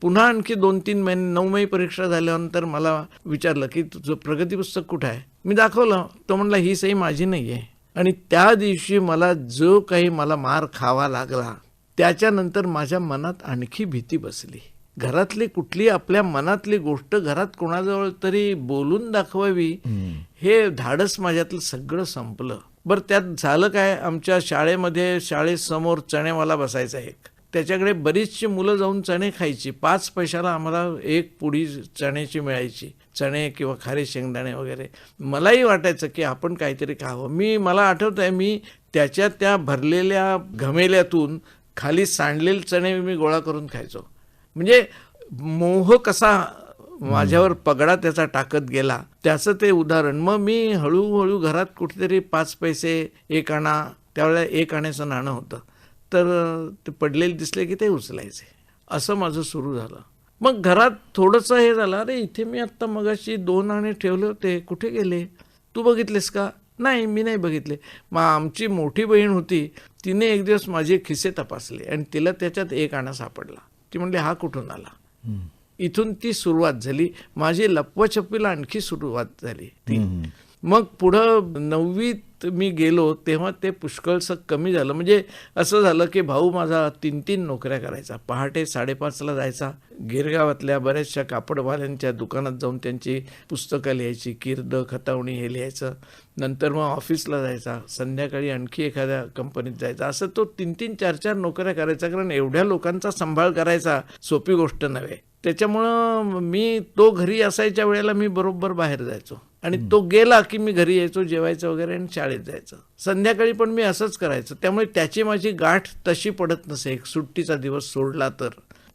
Speaker 2: पुन्हा आणखी 2-3 महिने 9वी परीक्षा झाल्यानंतर मला विचारलं की तुझं प्रगती पुस्तक कुठं आहे. मी दाखवलं. तो म्हणला ही सही माझी नाही आहे. आणि त्या दिवशी मला जो काही मला मार खावा लागला त्याच्यानंतर माझ्या मनात आणखी भीती बसली. घरातली कुठली आपल्या मनातली गोष्ट घरात कोणाजवळ तरी बोलून दाखवावी हे धाडस माझ्यातलं सगळं संपलं. बरं, त्यात झालं काय, आमच्या शाळेमध्ये शाळेसमोर चणेवाला बसायचा एक, त्याच्याकडे बरीचशी मुलं जाऊन चणे खायची. 5 पैशाला आम्हाला एक पुडी चण्याची मिळायची, चणे किंवा खारे शेंगदाणे वगैरे. मलाही वाटायचं की आपण काहीतरी खावं. मला आठवत आहे, मी त्याच्या त्या भरलेल्या घमेल्यातून खाली सांडलेले चणे मी गोळा करून खायचो. म्हणजे मोह कसा माझ्यावर पगडा त्याचा टाकत गेला त्याचं ते उदाहरण. मग मी हळूहळू घरात कुठेतरी 5 पैसे 1 आणा, त्यावेळेला 1 आण्याचं नाणं होतं, तर ते पडलेले दिसले की ते उचलायचे. असं माझं सुरू झालं. मग घरात थोडंसं हे झालं, अरे इथे मी आत्ता मगाशी 2 आणे ठेवले होते, कुठे गेले, तू बघितलेस का. नाही, मी नाही बघितले. मग आमची मोठी बहीण होती, तिने एक दिवस माझे खिसे तपासले आणि तिला त्याच्यात 1 आणा सापडला. ती म्हणली हा कुठून आला. इथून ती सुरुवात झाली माझी लपवाछपवीला, आणखी सुरुवात झाली ती. मग पुढं 9वीत मी गेलो तेव्हा ते पुष्कळसं कमी झालं. म्हणजे असं झालं की भाऊ माझा 3-3 नोकऱ्या करायचा. पहाटे 5:30ला जायचा, गिरगावातल्या बऱ्याचशा कापडवाल्यांच्या दुकानात जाऊन त्यांची पुस्तकं लिहायची, कीर्द खतावणी हे लिहायचं. नंतर मग ऑफिसला जायचा, संध्याकाळी आणखी एखाद्या कंपनीत जायचा. असं तो 3-3, 4-4 नोकऱ्या करायचा, कारण एवढ्या लोकांचा सांभाळ करायचा सोपी गोष्ट नव्हे. त्याच्यामुळं मी तो घरी असायच्या वेळेला मी बरोबर बाहेर जायचो आणि तो गेला की मी घरी यायचो, जेवायचं वगैरे आणि शाळेत जायचं. संध्याकाळी पण मी असंच करायचं. त्यामुळे त्याची माझी गाठ तशी पडत नसे, एक सुट्टीचा दिवस सोडला तर.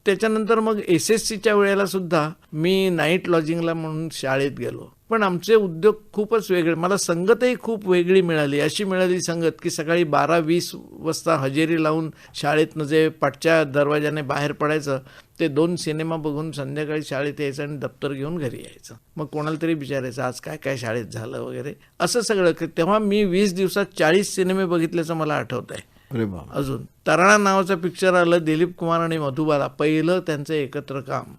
Speaker 2: त्याच्यानंतर मग SSCच्या वेळेला सुद्धा मी नाईट लॉजिंगला म्हणून शाळेत गेलो. पण आमचे उद्योग खूपच वेगळे. मला संगतही खूप वेगळी मिळाली. अशी मिळाली संगत की सकाळी 12-20 वाजता हजेरी लावून शाळेतनं जे पाठच्या दरवाजाने बाहेर पडायचं, ते 2 सिनेमा बघून संध्याकाळी शाळेत यायचं आणि दप्तर घेऊन घरी यायचं. मग कोणाला तरी विचारायचं आज काय काय शाळेत झालं वगैरे, असं सगळं. तेव्हा मी 20 दिवसात 40 सिनेमे बघितल्याचं मला आठवत आहे.
Speaker 3: अरे बाबा.
Speaker 2: अजून तराणा नावाचं पिक्चर आलं, दिलीप कुमार आणि मधुबाला, पहिलं त्यांचं एकत्र काम.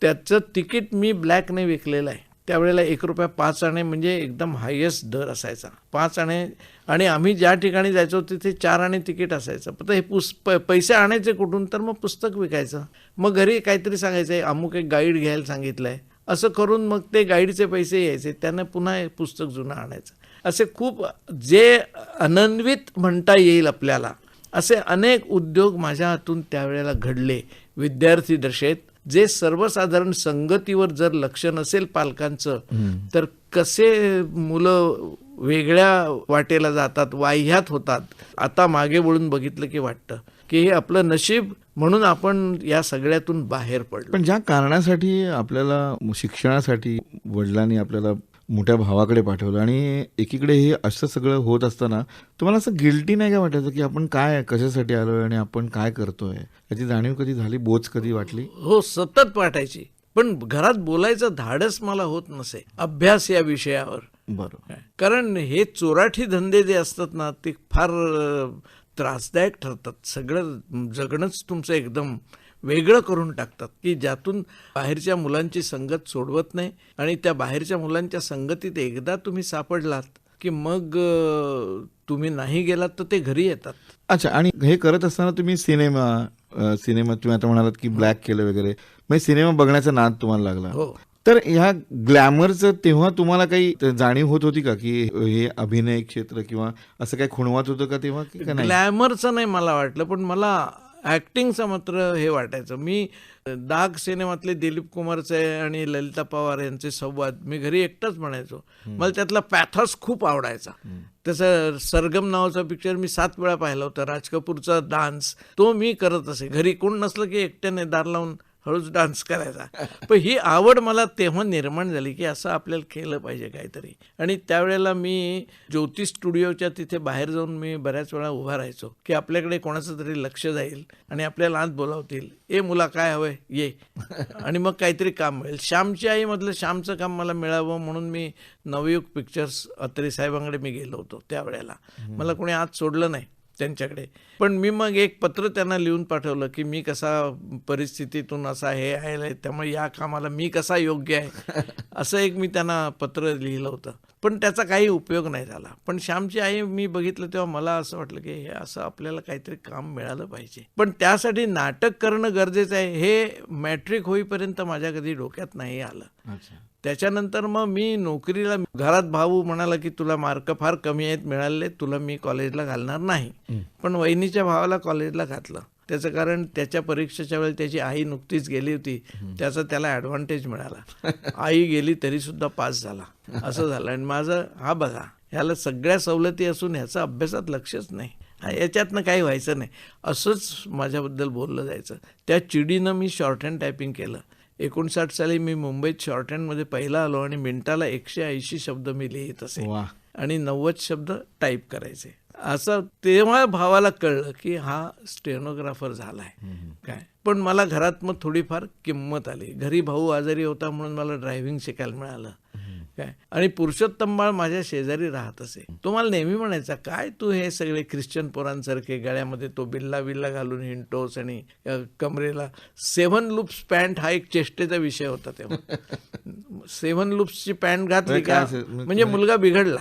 Speaker 2: त्याचं तिकीट मी ब्लॅकने विकलेलं आहे. त्यावेळेला 1 रुपया 5 आणे म्हणजे एकदम हायेस्ट दर असायचा. 5 आणे, आणि आम्ही ज्या ठिकाणी जायचो तिथे 4 आणे तिकीट असायचं. पण हे पैसे आणायचे कुठून, तर मग पुस्तक विकायचं. मग घरी काहीतरी सांगायचं अमुक एक गाईड घ्यायला सांगितलं आहे, असं करून मग ते गाईडचे पैसे यायचे, त्यानं पुन्हा एक पुस्तक जुनं आणायचं. असे खूप जे अनन्वित म्हणता येईल आपल्याला असे अनेक उद्योग माझ्या हातून त्यावेळेला घडले विद्यार्थी दशेत, जे सर्वसाधारण संगतीवर जर लक्ष नसेल पालकांचं तर कसे मुलं वेगळ्या वाटेला जातात, वाह्यात होतात. आता मागे वळून बघितलं की वाटतं की हे आपलं नशीब म्हणून आपण या सगळ्यातून बाहेर पडलो.
Speaker 3: पण ज्या कारणासाठी आपल्याला शिक्षणासाठी वडिलांनी आपल्याला मोठ्या भावाकडे पाठवलं आणि एकीकडे हे असं सगळं होत असताना तुम्हाला असं गिल्टी नाही का वाटायचं की आपण काय कशासाठी आलोय आणि आपण काय करतोय, याची जाणीव कधी झाली, बोच कधी वाटली?
Speaker 2: हो, सतत वाटायची. पण घरात बोलायचं धाडस मला होत नसे अभ्यास या विषयावर.
Speaker 3: बरोबर.
Speaker 2: कारण हे चोराठी धंदे जे असतात ना ते फार त्रासदायक ठरतात. सगळं जगणंच तुमचं एकदम वेगळं करून टाकतात, की ज्यातून बाहेरच्या मुलांची संगत सोडवत नाही आणि त्या बाहेरच्या मुलांच्या संगतीत एकदा तुम्ही सापडलात की मग तुम्ही नाही गेलात तर ते घरी येतात.
Speaker 3: अच्छा, आणि हे करत असताना तुम्ही सिनेमा तुम्ही आता म्हणालात की ब्लॅक केलं वगैरे, म्हणजे सिनेमा बघण्याचा नाद तुम्हाला लागला.
Speaker 2: हो.
Speaker 3: तर ह्या ग्लॅमरचं तेव्हा तुम्हाला काही जाणीव होत होती का की हे अभिनय क्षेत्र किंवा असं काही खुणवत होतं का तेव्हा की का नाही?
Speaker 2: ग्लॅमरचं नाही मला वाटलं, पण मला ॲक्टिंगचं मात्र हे वाटायचं. मी दाग सिनेमातले दिलीप कुमारचे आणि ललिता पवार यांचे संवाद मी घरी एकटाच म्हणायचो. मला त्यातला पॅथॉस खूप आवडायचा. तसं सरगम नावाचा पिक्चर मी 7 वेळा पाहिला होता. राज कपूरचा डान्स तो मी करत असे. घरी कोण नसलं की एकट्याने दार लावून हळूच डान्स करायचा. पण ही आवड मला तेव्हा निर्माण झाली की असं आपल्याला केलं पाहिजे काहीतरी. आणि त्यावेळेला मी ज्योती स्टुडिओच्या तिथे बाहेर जाऊन मी बऱ्याच वेळा उभा राहायचो की आपल्याकडे कोणाचं तरी लक्ष जाईल आणि आपल्याला आत बोलावतील, ए मुला काय हवंय ये, आणि मग काहीतरी काम मिळेल. श्यामची आईमधलं श्यामचं काम मला मिळावं म्हणून मी नवयुग पिक्चर्स अत्रे साहेबांकडे मी गेलो होतो. त्यावेळेला मला कोणी आत सोडलं नाही त्यांच्याकडे. पण मी मग एक पत्र त्यांना लिहून पाठवलं की मी कसा परिस्थितीतून असा हे आहे, त्यामुळे या कामाला मी कसा योग्य आहे, असं एक मी त्यांना पत्र लिहिलं होतं. पण त्याचा काही उपयोग नाही झाला. पण श्यामची आई मी बघितलं तेव्हा मला असं वाटलं की हे असं आपल्याला काहीतरी काम मिळालं पाहिजे. पण त्यासाठी नाटक करणं गरजेचं आहे हे मॅट्रिक होईपर्यंत माझ्या कधी डोक्यात नाही आलं. त्याच्यानंतर मग मी नोकरीला, घरात भाऊ म्हणाला की तुला मार्क फार कमी आहेत मिळाले, तुला मी कॉलेजला घालणार नाही. पण वहिनीच्या भावाला कॉलेजला घातलं. त्याचं कारण त्याच्या परीक्षेच्या वेळेला त्याची आई नुकतीच गेली होती, त्याचा त्याला ॲडव्हान्टेज मिळाला. आई गेली तरी सुद्धा पास झाला, असं झालं. आणि माझं हा बघा, ह्याला सगळ्या सवलती असून ह्याचं अभ्यासात लक्षच नाही, याच्यातनं काही व्हायचं नाही, असंच माझ्याबद्दल बोललं जायचं. त्या चिडीनं मी शॉर्ट हँड टायपिंग केलं. 59 साली मी मुंबईत शॉर्टहँडमध्ये पहिला आलो आणि मिनिटाला 180 शब्द मी लिहित असे आणि 90 शब्द टाईप करायचे. असं तेव्हा भावाला कळलं की हा स्टेनोग्राफर झालाय काय. पण मला घरात मग थोडीफार किंमत आली. घरी भाऊ आजारी होता म्हणून मला ड्रायव्हिंग शिकायला मिळालं काय. आणि पुरुषोत्तम बाळ माझ्या शेजारी राहत असे. तो मला नेहमी म्हणायचा, काय तू हे सगळे ख्रिश्चन पोरांसारखे गळ्यामध्ये तो बिल्ला घालून हिंटोस आणि कमरेला 7 लूप्स पॅन्ट, हा एक चेष्टेचा विषय होता तेव्हा. 7 लूप्सची पॅन्ट घातली का म्हणजे मुलगा बिघडला,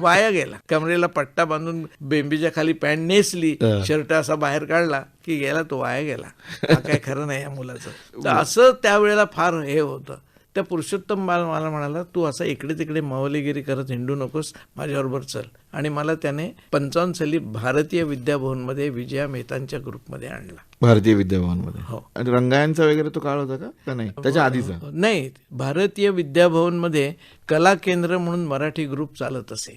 Speaker 2: वाया गेला. कमरेला पट्टा बांधून बेंबीच्या खाली पॅन्ट नेसली, शर्ट असा बाहेर काढला की गेला तो, वाया गेला. काय खरं नाही या मुलाचं. तर असं त्यावेळेला फार हे होतं. त्या पुरुषोत्तम बाळ मला म्हणाला, तू असा इकडे तिकडे मावलीगिरी करत हिंडू नकोस, माझ्याबरोबर चल. आणि मला त्याने 55 साली भारतीय विद्याभवनमध्ये विजया मेहतांच्या ग्रुपमध्ये आणला.
Speaker 3: भारतीय विद्याभवनमध्ये?
Speaker 2: हो.
Speaker 3: आणि रंगायनचा वगैरे तो काळ होता का नाही त्याच्या आधीचा?
Speaker 2: नाही, भारतीय विद्याभवनमध्ये कला केंद्र म्हणून मराठी ग्रुप चालत असे.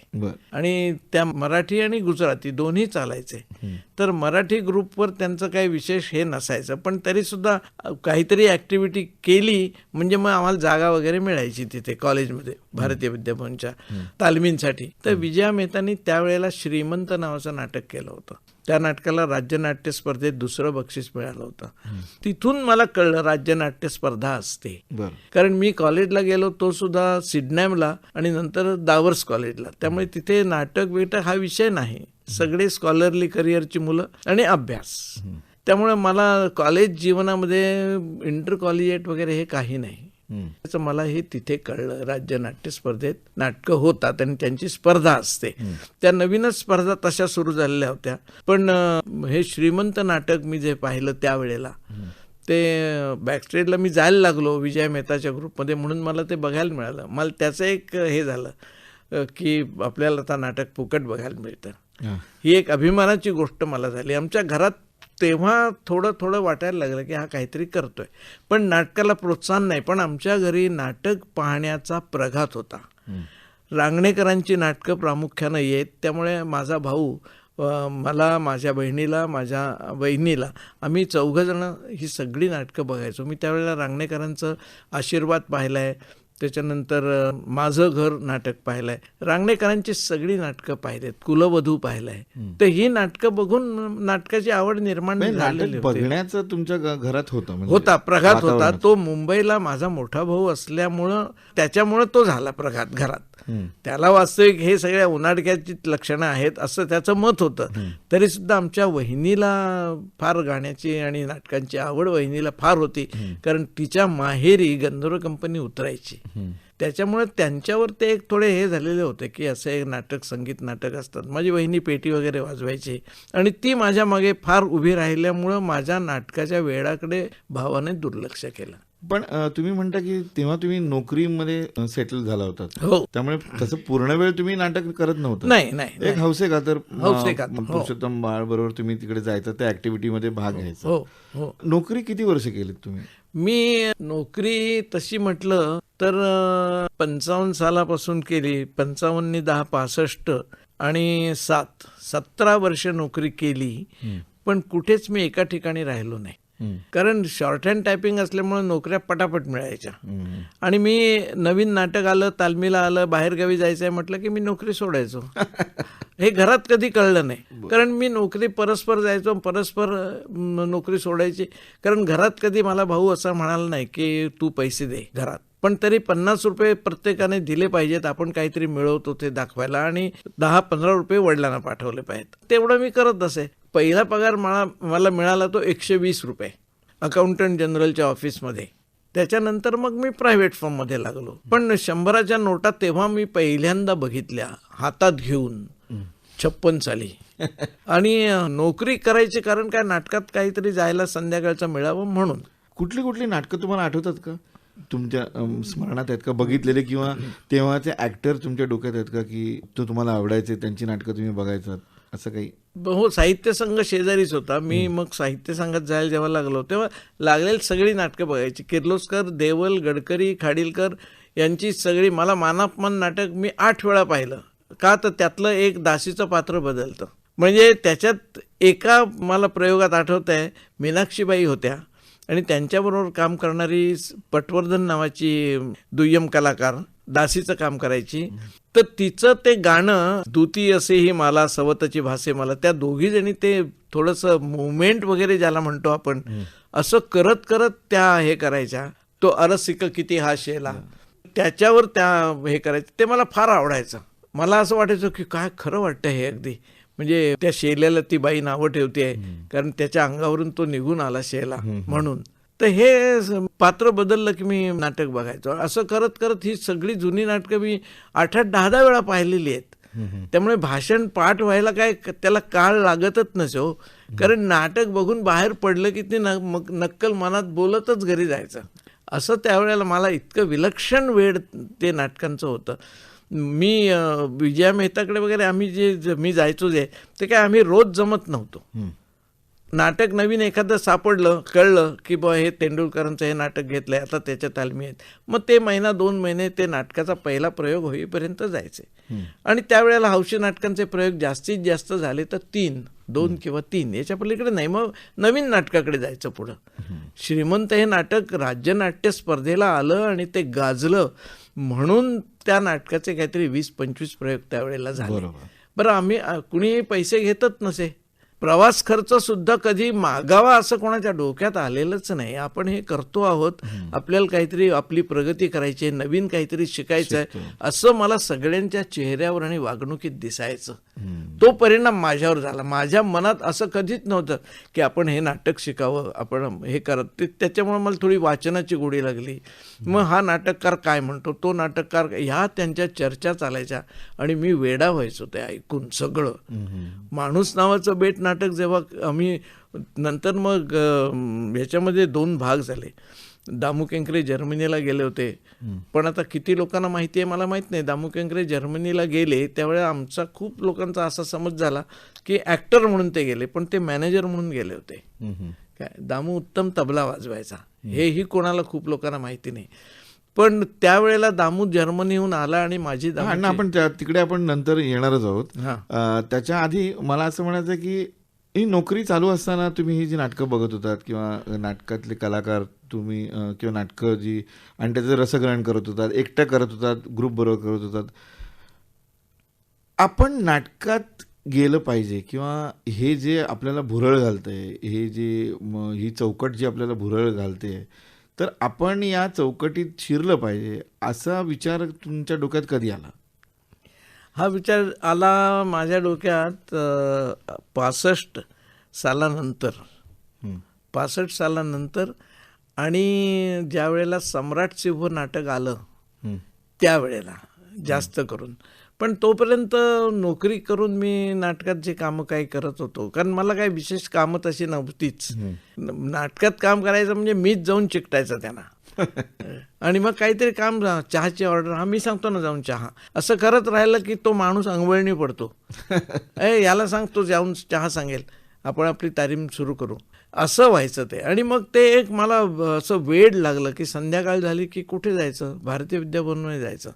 Speaker 2: आणि त्या मराठी आणि गुजराती दोन्ही चालायचे. तर मराठी ग्रुपवर त्यांचं काही विशेष हे नसायचं, पण तरी सुद्धा काहीतरी ऍक्टिव्हिटी केली म्हणजे मग आम्हाला जागा वगैरे मिळायची तिथे कॉलेजमध्ये भारतीय विद्याभवनच्या तालमींसाठी. तर विजया मेहतांनी त्यावेळेला श्रीमंत नावाचं नाटक केलं होतं. त्या नाटकाला राज्य नाट्य स्पर्धेत 2रं बक्षीस मिळालं होतं. तिथून मला कळलं राज्य नाट्य स्पर्धा असते. कारण मी कॉलेजला गेलो तो सुद्धा सिडनॅमला आणि नंतर दावर्स कॉलेजला. त्यामुळे तिथे नाटक बिटक हा विषय नाही, सगळे स्कॉलरली करिअरची मुलं आणि अभ्यास. त्यामुळे मला कॉलेज जीवनामध्ये इंटर कॉलेजिएट वगैरे हे काही नाही. त्याचं मला हे तिथे कळलं. राज्य नाट्य स्पर्धेत नाटकं होतात आणि त्यांची स्पर्धा असते. त्या नवीनच स्पर्धा तशा सुरू झालेल्या होत्या. पण हे श्रीमंत नाटक मी जे पाहिलं त्यावेळेला, ते बॅकस्टेजला मी जायला लागलो विजय मेहताच्या ग्रुपमध्ये, म्हणून मला ते बघायला मिळालं. मला त्याचं एक हे झालं की आपल्याला आता नाटक फुकट बघायला मिळतं. ही एक अभिमानाची गोष्ट मला झाली. आमच्या घरात तेव्हा थोडं वाटायला लागलं की हा काहीतरी करतोय, पण नाटकाला प्रोत्साहन नाही. पण आमच्या घरी नाटक पाहण्याचा प्रघात होता. रांगणेकरांची नाटकं प्रामुख्यानं येत. त्यामुळे माझा भाऊ, मला, माझ्या बहिणीला, माझ्या वहिनीला, आम्ही 4 जण ही सगळी नाटकं बघायचो. मी त्यावेळेला रांगणेकरांचं आशीर्वाद पाहिलं आहे, त्याच्यानंतर माझं घर नाटक पाहिलंय, रांगणेकरांची सगळी नाटकं पाहिलेत, कुलवधू पाहिलंय. तर ही नाटकं बघून नाटकाची आवड निर्माण
Speaker 3: म्हणजे
Speaker 2: झालेली
Speaker 3: नाटक
Speaker 2: होती.
Speaker 3: बघण्याचं तुमच्या घरात होतं म्हणजे
Speaker 2: होता, प्रघात होता.
Speaker 3: वातावरणात.
Speaker 2: तो मुंबईला माझा मोठा भाऊ असल्यामुळं त्याच्यामुळं तो झाला प्रघात घरात. त्याला वास्तविक हे सगळ्या उन्हाडक्याची लक्षणं आहेत असं त्याचं मत होतं. तरी सुद्धा आमच्या वहिनीला फार गाण्याची आणि नाटकांची आवड वहिनीला फार होती, कारण तिच्या माहेरी गंधर्व कंपनी उतरायची. त्याच्यामुळे त्यांच्यावर ते एक थोडे हे झालेले होते की असं एक नाटक, संगीत नाटक असतात. माझी वहिनी पेटी वगैरे वाजवायची आणि ती माझ्या मागे फार उभी राहिल्यामुळं माझ्या नाटकाच्या वेळाकडे भावाने दुर्लक्ष केलं.
Speaker 3: पण तुम्ही म्हणता की तेव्हा तुम्ही नोकरीमध्ये सेटल झाला होता,
Speaker 2: हो.
Speaker 3: त्यामुळे तसं पूर्ण वेळ तुम्ही नाटक करत नव्हतं.
Speaker 2: नाही.
Speaker 3: एक हौसे खातर
Speaker 2: हौसे खातर, हो.
Speaker 3: पुरुषोत्तम बाळ बरोबर तुम्ही तिकडे जायचं, त्या ऍक्टिव्हिटीमध्ये भाग घ्यायचा.
Speaker 2: हो.
Speaker 3: नोकरी किती वर्ष केलीत तुम्ही?
Speaker 2: मी नोकरी तशी म्हटलं तर 55 सालापासून केली. 55 10 65 आणि 17 वर्ष नोकरी केली. पण कुठेच मी एका ठिकाणी राहिलो नाही, कारण शॉर्ट हँड टायपिंग असल्यामुळे नोकऱ्या पटापट मिळायच्या. आणि मी नवीन नाटक आलं, तालमीला आलं, बाहेरगावी जायचं आहे म्हटलं की मी नोकरी सोडायचो. हे घरात कधी कळलं नाही, कारण मी नोकरी परस्पर जायचो, परस्पर नोकरी सोडायची. कारण घरात कधी मला भाऊ असं म्हणाला नाही की तू पैसे दे घरात, पण तरी 50 रुपये प्रत्येकाने दिले पाहिजेत, आपण काहीतरी मिळवतो ते दाखवायला, आणि 10-15 रुपये वडिलांना पाठवले पाहिजेत. तेवढं मी करत असे. पहिला पगार मला मिळाला तो 120 रुपये अकाउंटंट जनरलच्या ऑफिसमध्ये. त्याच्यानंतर मग मी प्रायव्हेट फर्ममध्ये लागलो. पण 100च्या नोटा तेव्हा मी पहिल्यांदा बघितल्या हातात घेऊन 56 साली. आणि नोकरी करायची कारण काय, नाटकात काहीतरी जायला संध्याकाळचं मिळावं म्हणून.
Speaker 3: कुठली नाटकं तुम्हाला आठवतात का, तुमच्या स्मरणात आहेत का बघितलेले, किंवा तेव्हाचे ऍक्टर तुमच्या डोक्यात आहेत का की तुम्हाला आवडायचे, त्यांची नाटकं तुम्ही बघायचात, असं काही?
Speaker 2: हो, साहित्य संघ शेजारीच होता. मी मग साहित्य संघात जायला जेव्हा लागलो तेव्हा लागलेली सगळी नाटकं बघायची. किर्लोस्कर, देवल, गडकरी, खाडीलकर यांची सगळी. मला मानापमान नाटक मी 8 वेळा पाहिलं. का तर त्यातलं एक दासीचं पात्र बदलतं. म्हणजे त्याच्यात एका मला प्रयोगात आठवत आहे, मीनाक्षीबाई होत्या आणि त्यांच्याबरोबर काम करणारी पटवर्धन नावाची दुय्यम कलाकार दासीचं काम करायची. तर तिचं ते गाणं दुती असेही मला सवतची भासे मला, त्या दोघी जणी ते थोडंसं मुवमेंट वगैरे ज्याला म्हणतो आपण, असं करत करत त्या हे करायच्या. तो अरसिक किती हा शेला, त्याच्यावर त्या हे करायचं. ते मला फार आवडायचं. मला असं वाटायचं की काय खरं वाटतं हे अगदी. म्हणजे त्या शेल्याला ती बाई नावं ठेवते कारण त्याच्या अंगावरून तो निघून आला शेला म्हणून. तर हे पात्र बदललं की मी नाटक बघायचो. असं करत करत ही सगळी जुनी नाटकं मी 8-8, 10-10 वेळा पाहिलेली आहेत. त्यामुळे भाषण पाठ व्हायला काय त्याला काळ लागतच नसो, कारण नाटक बघून बाहेर पडलं की ते नक्कल मनात बोलतच घरी जायचं. असं त्यावेळेला मला इतकं विलक्षण वेळ ते नाटकांचं होतं. मी विजया मेहताकडे वगैरे आम्ही मी जायचो ते काय आम्ही रोज जमत नव्हतो. नाटक नवीन एखादं सापडलं, कळलं की बा हे तेंडुलकरांचं हे नाटक घेतलंय, आता त्याच्या तालमी आहेत, मग ते 1-2 महिने ते नाटकाचा पहिला प्रयोग होईपर्यंत जायचे. आणि त्यावेळेला हौशी नाटकांचे प्रयोग जास्तीत जास्त झाले तर 2 किंवा 3, याच्या पलीकडे नाही. मग नवीन नाटकाकडे जायचं पुढं. श्रीमंत हे नाटक राज्य नाट्य स्पर्धेला आलं आणि ते गाजलं म्हणून त्या नाटकाचे काहीतरी 20-25 प्रयोग त्यावेळेला झाले. बरं, आम्ही कुणी पैसे घेतच नसे. प्रवास खर्च सुद्धा कधी मागावा असं कोणाच्या डोक्यात आलेलंच नाही. आपण हे करतो आहोत, आपल्याला काहीतरी आपली प्रगती करायची आहे, नवीन काहीतरी शिकायचं आहे, असं मला सगळ्यांच्या चेहऱ्यावर आणि वागणुकीत दिसायचं. तो परिणाम माझ्यावर झाला. माझ्या मनात असं कधीच नव्हतं की आपण हे नाटक शिकावं, आपण हे करत. त्याच्यामुळे मला थोडी वाचनाची गोडी लागली. मग हा नाटककार काय म्हणतो, तो नाटककार, ह्या त्यांच्या चर्चा चालायच्या आणि मी वेडा व्हायचो ते ऐकून सगळं. माणूस नावाचं बेट नाटक जेव्हा आम्ही नंतर मग ह्याच्यामध्ये 2 भाग झाले. दामू केंकरे जर्मनीला गेले होते, पण आता किती लोकांना माहिती आहे मला माहीत नाही. दामू केंकरे जर्मनीला गेले त्यावेळेला आमचा खूप लोकांचा असा समज झाला की ॲक्टर म्हणून ते गेले, पण ते मॅनेजर म्हणून गेले होते. काय दामू उत्तम तबला वाजवायचा, हेही कोणाला खूप लोकांना माहिती नाही. पण त्यावेळेला दामू जर्मनीहून आला आणि माझी
Speaker 3: आपण तिकडे आपण नंतर येणारच आहोत. त्याच्या आधी मला असं म्हणायचं की ही नोकरी चालू असताना तुम्ही ही जी नाटकं बघत होतात किंवा नाटकातले कलाकार तुम्ही किंवा नाटकं जी आणि त्याचं रसग्रहण करत होतात, एकटं करत होतात, ग्रुप बरोबर करत होतात, आपण नाटकात गेलं पाहिजे किंवा हे जे आपल्याला भुरळ घालतंय, हे जे ही चौकट जी आपल्याला भुरळ घालते, तर आपण या चौकटीत शिरलं पाहिजे असा विचार तुमच्या डोक्यात कधी आला?
Speaker 2: हा विचार आला माझ्या डोक्यात 65 सालानंतर.
Speaker 3: हं.
Speaker 2: 65 सालानंतर आणि ज्या वेळेला सम्राट सिंह नाटक आलं
Speaker 3: हं.
Speaker 2: त्यावेळेला जास्त करून. पण तोपर्यंत नोकरी करून मी नाटकात जे कामं काही करत होतो, कारण मला काही विशेष कामं तशी नव्हतीच. नाटकात काम करायचं म्हणजे मीच जाऊन चिकटायचं त्यांना आणि मग काहीतरी काम, चहाची ऑर्डर, हा मी सांगतो ना जाऊन चहा, असं करत राहिलं की तो माणूस अंगवळणी पडतो. याला सांग, तो जाऊन चहा सांगेल, आपण आपली तालीम सुरू करू, असं व्हायचं ते. आणि मग ते एक मला असं वेड लागलं की संध्याकाळ झाली की कुठे जायचं, भारतीय विद्याभवनमध्ये जायचं.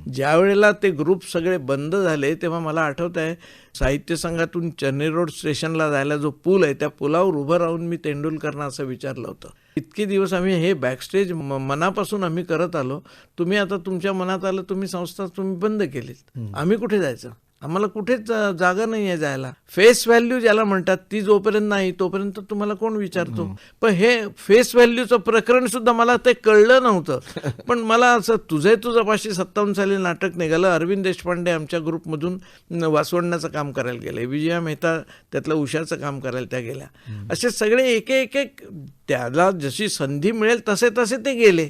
Speaker 2: ज्या वेळेला ते ग्रुप सगळे बंद झाले तेव्हा मला आठवत आहे, साहित्य संघातून चेन्नई रोड स्टेशनला जायला जो पूल आहे त्या पुलावर उभं राहून मी तेंडुलकरना असं विचारलं होतं, इतके दिवस आम्ही हे बॅकस्टेज मनापासून आम्ही करत आलो, तुम्ही आता तुमच्या मनात आलं, तुम्ही संस्था तुम्ही बंद केलीत, आम्ही कुठे जायचं, आम्हाला कुठेच जागा नाही आहे जायला. फेस व्हॅल्यू ज्याला म्हणतात ती जोपर्यंत नाही तोपर्यंत तुम्हाला कोण विचारतो. पण हे फेस व्हॅल्यूचं प्रकरण सुद्धा मला ते कळलं नव्हतं. पण मला असं तुझं 557 साली नाटक निघालं. अरविंद देशपांडे आमच्या ग्रुपमधून वासवण्याचं काम करायला गेले, विजया मेहता त्यातलं उषाचं काम करायला त्या गेल्या. असे सगळे एक एक त्याला जशी संधी मिळेल तसे तसे ते गेले.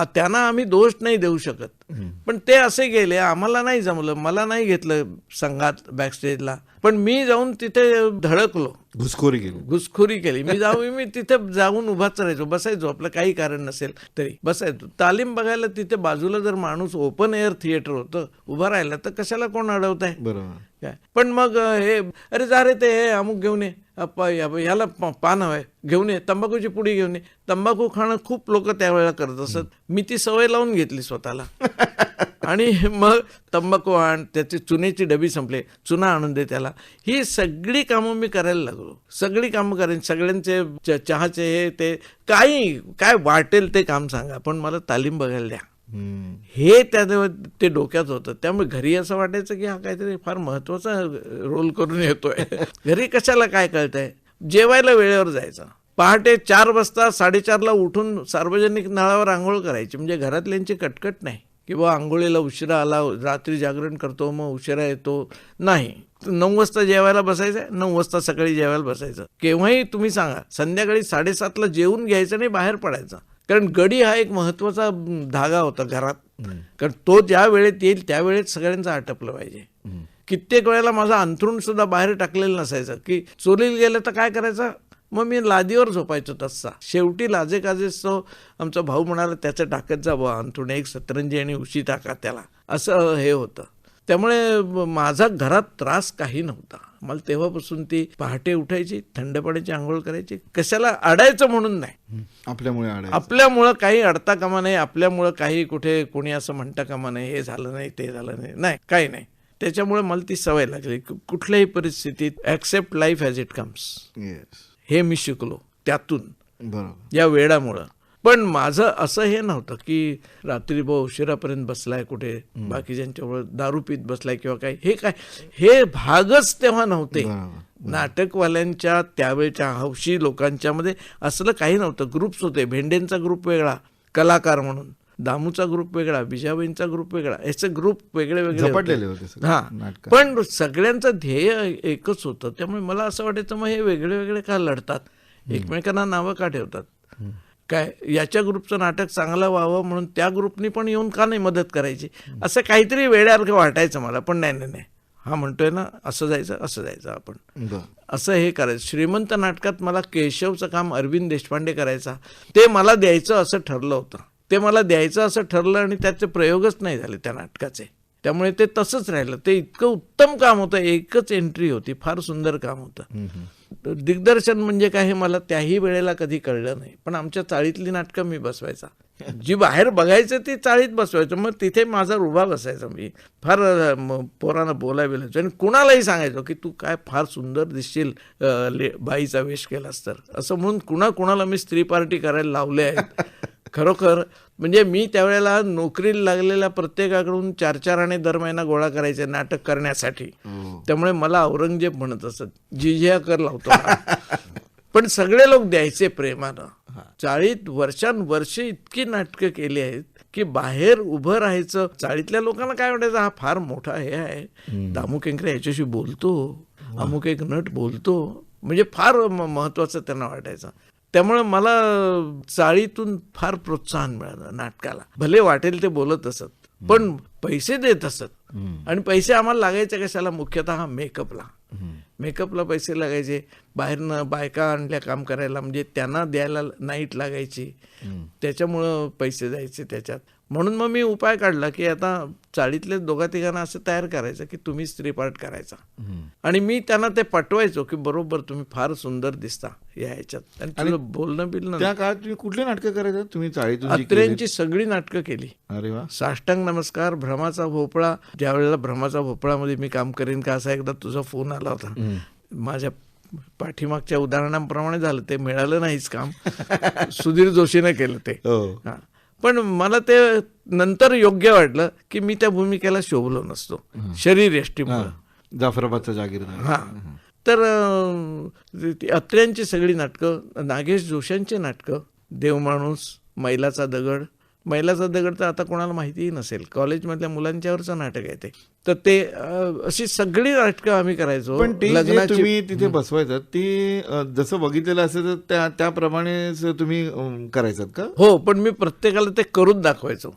Speaker 2: त्यांना आम्ही दोष नाही देऊ शकत, पण ते असे गेले, आम्हाला नाही जमलं, मला नाही घेतलं संघात बॅकस्टेजला. पण मी जाऊन तिथे धडकलो, घुसखोरी केली. मी तिथे जाऊन उभाच राहायचो, बसायचो, आपलं काही कारण नसेल तरी बसायचो. तालीम बघायला तिथे बाजूला जर माणूस ओपन एअर थिएटर होतं, उभं राहिलं तर कशाला कोण अडवत आहे. काय पण मग हे, अरे जा रे ते हे अमुक घेऊन ये, ह्याला पान हवंय घेऊन ये, तंबाखूची पुडी घेऊन ये. तंबाखू खाणं खूप लोक त्यावेळेला करत असत. मी ती सवय लावून घेतली स्वतःला. आणि मग तंबाखू आण, त्याची चुन्याची डबी संपले, चुना आणून दे त्याला. ही सगळी कामं मी करायला लागलो, सगळी कामं करायची, सगळ्यांचे चहाचे हे ते काही काय वाटेल ते काम सांगा, पण मला तालीम बघायला द्या, हे ते डोक्यात होतं. त्यामुळे घरी असं वाटायचं की हा काहीतरी फार महत्वाचा रोल करून येतोय. घरी कशाला काय कळतंय. जेवायला वेळेवर जायचं, पहाटे 4 वाजता 4:30ला उठून सार्वजनिक नळावर आंघोळ करायची, म्हणजे घरातल्यांची कटकट नाही की बा आंघोळीला उशिरा आला, रात्री जागरण करतो मग उशिरा येतो, नाही. 9 वाजता जेवायला बसायचं, 9 वाजता सकाळी जेवायला बसायचं. केव्हाही तुम्ही सांगा, संध्याकाळी 7:30ला जेवून घ्यायचं नाही, बाहेर पडायचं. कारण गडी हा एक महत्वाचा धागा होता घरात, कारण तो ज्या वेळेत येईल त्यावेळेत सगळ्यांचं आटपलं पाहिजे. कित्येक वेळेला माझं अंथरूण सुद्धा बाहेर टाकलेलं नसायचं, की चोरीला गेलं तर काय करायचं, मग मी लादीवर झोपायचो तसा. शेवटी लाजे काजेच तो आमचा भाऊ म्हणाला, त्याचं टाकत जा बुवा अंथरूण, एक सतरंजी आणि उशी टाका त्याला, असं हे होतं. त्यामुळे माझा घरात त्रास काही नव्हता. मला तेव्हापासून ती पहाटे उठायची, थंड पाण्याची आंघोळ करायची, कशाला अडायचं म्हणून नाही, आपल्यामुळं काही अडता कामा नाही, आपल्यामुळं काही कुठे कोणी असं म्हणता कामा नाही, हे झालं नाही ते झालं नाही, नाही काही नाही. त्याच्यामुळे मला ती सवय लागली, कुठल्याही परिस्थितीत accept life as it comes. हे मी शिकलो त्यातून, या वेळामुळं. पण माझं असं हे नव्हतं की रात्री बहु उशिरापर्यंत बसलाय कुठे, बाकीच्यांच्यावर दारू पीत बसलाय किंवा काय, हे भागच तेव्हा नव्हते. नाटकवाल्यांच्या त्यावेळच्या हौशी लोकांच्या मध्ये असलं काही नव्हतं. ग्रुप्स होते, भेंडेंचा ग्रुप वेगळा कलाकार म्हणून, दामूचा ग्रुप वेगळा, विजयाबाईंचा ग्रुप वेगळा, याचे ग्रुप वेगळे वेगळे होते. हा, पण सगळ्यांचं ध्येय एकच होतं. त्यामुळे मला असं वाटायचं, मग हे वेगळे वेगळे का लढतात, एकमेकांना नावं का ठेवतात, काय याच्या ग्रुपचं नाटक चांगलं व्हावं म्हणून त्या ग्रुपनी पण येऊन का नाही मदत करायची, असं काहीतरी वेड्यासारखं वाटायचं मला. पण नाही, हा म्हणतोय ना असं जायचं आपण, असं हे करायचं. श्रीमंत नाटकात मला केशवचं काम अरविंद देशपांडे करायचा, ते मला द्यायचं असं ठरलं होतं. ते मला द्यायचं असं ठरलं आणि त्याचे प्रयोगच नाही झाले त्या नाटकाचे. त्यामुळे ते तसंच राहिलं. ते इतकं उत्तम काम होतं, एकच एंट्री होती, फार सुंदर काम होतं. दिग्दर्शन म्हणजे काय हे मला त्याही वेळेला कधी कळलं नाही. पण आमच्या चाळीतली नाटकं मी बसवायचा. जी बाहेर बघायचं ती चाळीत बसवायचं. मग तिथे माझा रुबा बसायचा. मी फार पोरांना बोलायला आणि कुणालाही सांगायचो की तू काय फार सुंदर दिसशील बाईचा वेश केलास तर, असं म्हणून कुणाला मी स्त्री पार्टी करायला लावले आहेत. खरोखर म्हणजे मी त्यावेळेला नोकरीला लागलेल्या प्रत्येकाकडून 4-4 आणे दर महिना गोळा करायचे नाटक करण्यासाठी. त्यामुळे मला औरंगजेब म्हणत असत, जिजिया कर लावतो. पण सगळे लोक द्यायचे प्रेमानं. 40 वर्षांवर्षे इतकी नाटकं केली आहेत की बाहेर उभं राहायचं. चाळीतल्या लोकांना काय वाटायचं, हा फार मोठा हे आहे, दामू केंकरे याच्याशी बोलतो, अमुक एक नट बोलतो, म्हणजे फार महत्वाचं त्यांना वाटायचं. त्यामुळे मला चाळीतून फार प्रोत्साहन मिळालं नाटकाला. भले वाटेल ते बोलत असत, पण पैसे देत असत. आणि पैसे आम्हाला लागायचे कशाला, मुख्यतः मेकअपला. मेकअपला पैसे लागायचे. बाहेरनं बायका आणल्या काम करायला, म्हणजे त्यांना द्यायला नाईट लागायची, त्याच्यामुळं पैसे जायचे त्याच्यात. म्हणून मग मी उपाय काढला की आता चाळीतले 2-3 असं तयार करायचं की तुम्ही स्त्री पार्ट करायचा. आणि मी त्यांना ते पटवायचो की बरोबर तुम्ही फार सुंदर दिसता या ह्याच्यात. आणि बोलणं बिलणं.
Speaker 3: त्या काळात तुम्ही कुठली नाटकं करायचं तुम्ही चाळीतून जी
Speaker 2: अत्र्यांची सगळी नाटकं केली.
Speaker 3: अरे वा.
Speaker 2: साष्टांग नमस्कार, भ्रमाचा भोपळा. ज्या वेळेला भ्रमाचा भोपळामध्ये मी काम करेन का असा एकदा तुझा फोन आला होता. माझ्या पाठीमागच्या उदाहरणाप्रमाणे झालं, ते मिळालं नाहीच काम. सुधीर जोशीने केलं ते. हा, पण मला ते नंतर योग्य वाटलं की मी त्या भूमिकेला शोभलो नसतो शरीर यष्टीमुळं.
Speaker 3: जाफराबादचा जागीरदार.
Speaker 2: हा, तर अत्र्यांची सगळी नाटकं, नागेश जोशांची नाटकं, देवमाणूस, मैलाचा दगड. मैलाचा दगड तर आता कोणाला माहितीही नसेल, कॉलेजमधल्या मुलांच्यावरचं नाटक आहे ते. तर ते अशी सगळी नाटकं आम्ही करायचो.
Speaker 3: पण ती जे तुम्ही तिथे बसवायचं ती जसं बघितलेलं असेल तर त्याप्रमाणेच तुम्ही करायचं का?
Speaker 2: हो, पण मी प्रत्येकाला ते करून दाखवायचो.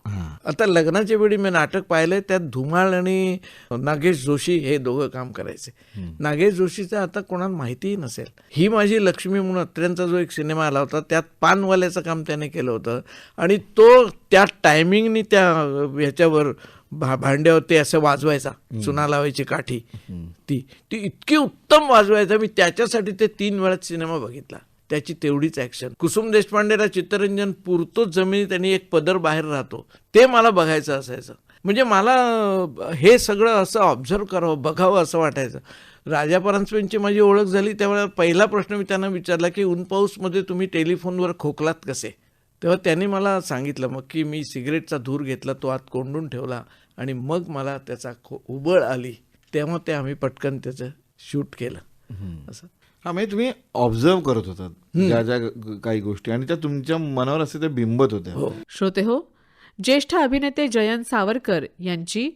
Speaker 2: आता लग्नाच्या वेळी मी नाटक पाहिलंय, त्यात धुमाळ आणि नागेश जोशी हे दोघं काम करायचे. नागेश जोशीचं आता कोणाला माहितीही नसेल. ही माझी लक्ष्मी म्हणून अत्र्यांचा जो एक सिनेमा आला होता, त्यात पानवाल्याचं काम त्याने केलं होतं. आणि तो त्या टायमिंगनी त्या ह्याच्यावर भांड्यावर ते असं वाजवायचा, चुना लावायची काठी, ती इतकी उत्तम वाजवायचा. मी त्याच्यासाठी ते 3 वेळा सिनेमा बघितला. त्याची तेवढीच ॲक्शन. कुसुम देशपांडेला चित्तरंजन पुरतोच जमिनीत आणि एक पदर बाहेर राहतो, ते मला बघायचं असायचं. म्हणजे मला हे सगळं असं ऑब्झर्व करावं, बघावं असं वाटायचं. राजा परांजपेंची माझी ओळख झाली त्यावेळेला पहिला प्रश्न मी त्यांना विचारला की ऊन पाऊसमध्ये तुम्ही टेलिफोनवर खोकलात कसे. तेव्हा त्यांनी मला सांगितलं मग की मी सिगरेटचा धूर घेतला, तो आत कोंडून ठेवला आणि मग मला त्याचा उबळ आली, तेव्हा ते आम्ही पटकन त्याचं शूट केलं. असं.
Speaker 3: हा, म्हणजे तुम्ही ऑब्झर्व करत होतात ज्या ज्या काही गोष्टी आणि त्या तुमच्या मनावर असे ते बिंबत होत्या.
Speaker 1: श्रोते हो, ज्येष्ठ अभिनेते जयंत सावरकर यांची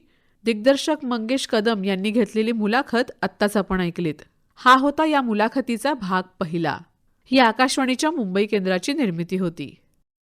Speaker 1: दिग्दर्शक मंगेश कदम यांनी घेतलेली मुलाखत आत्ताच आपण ऐकलीत. हा होता या मुलाखतीचा भाग पहिला. ही आकाशवाणीच्या मुंबई केंद्राची निर्मिती होती.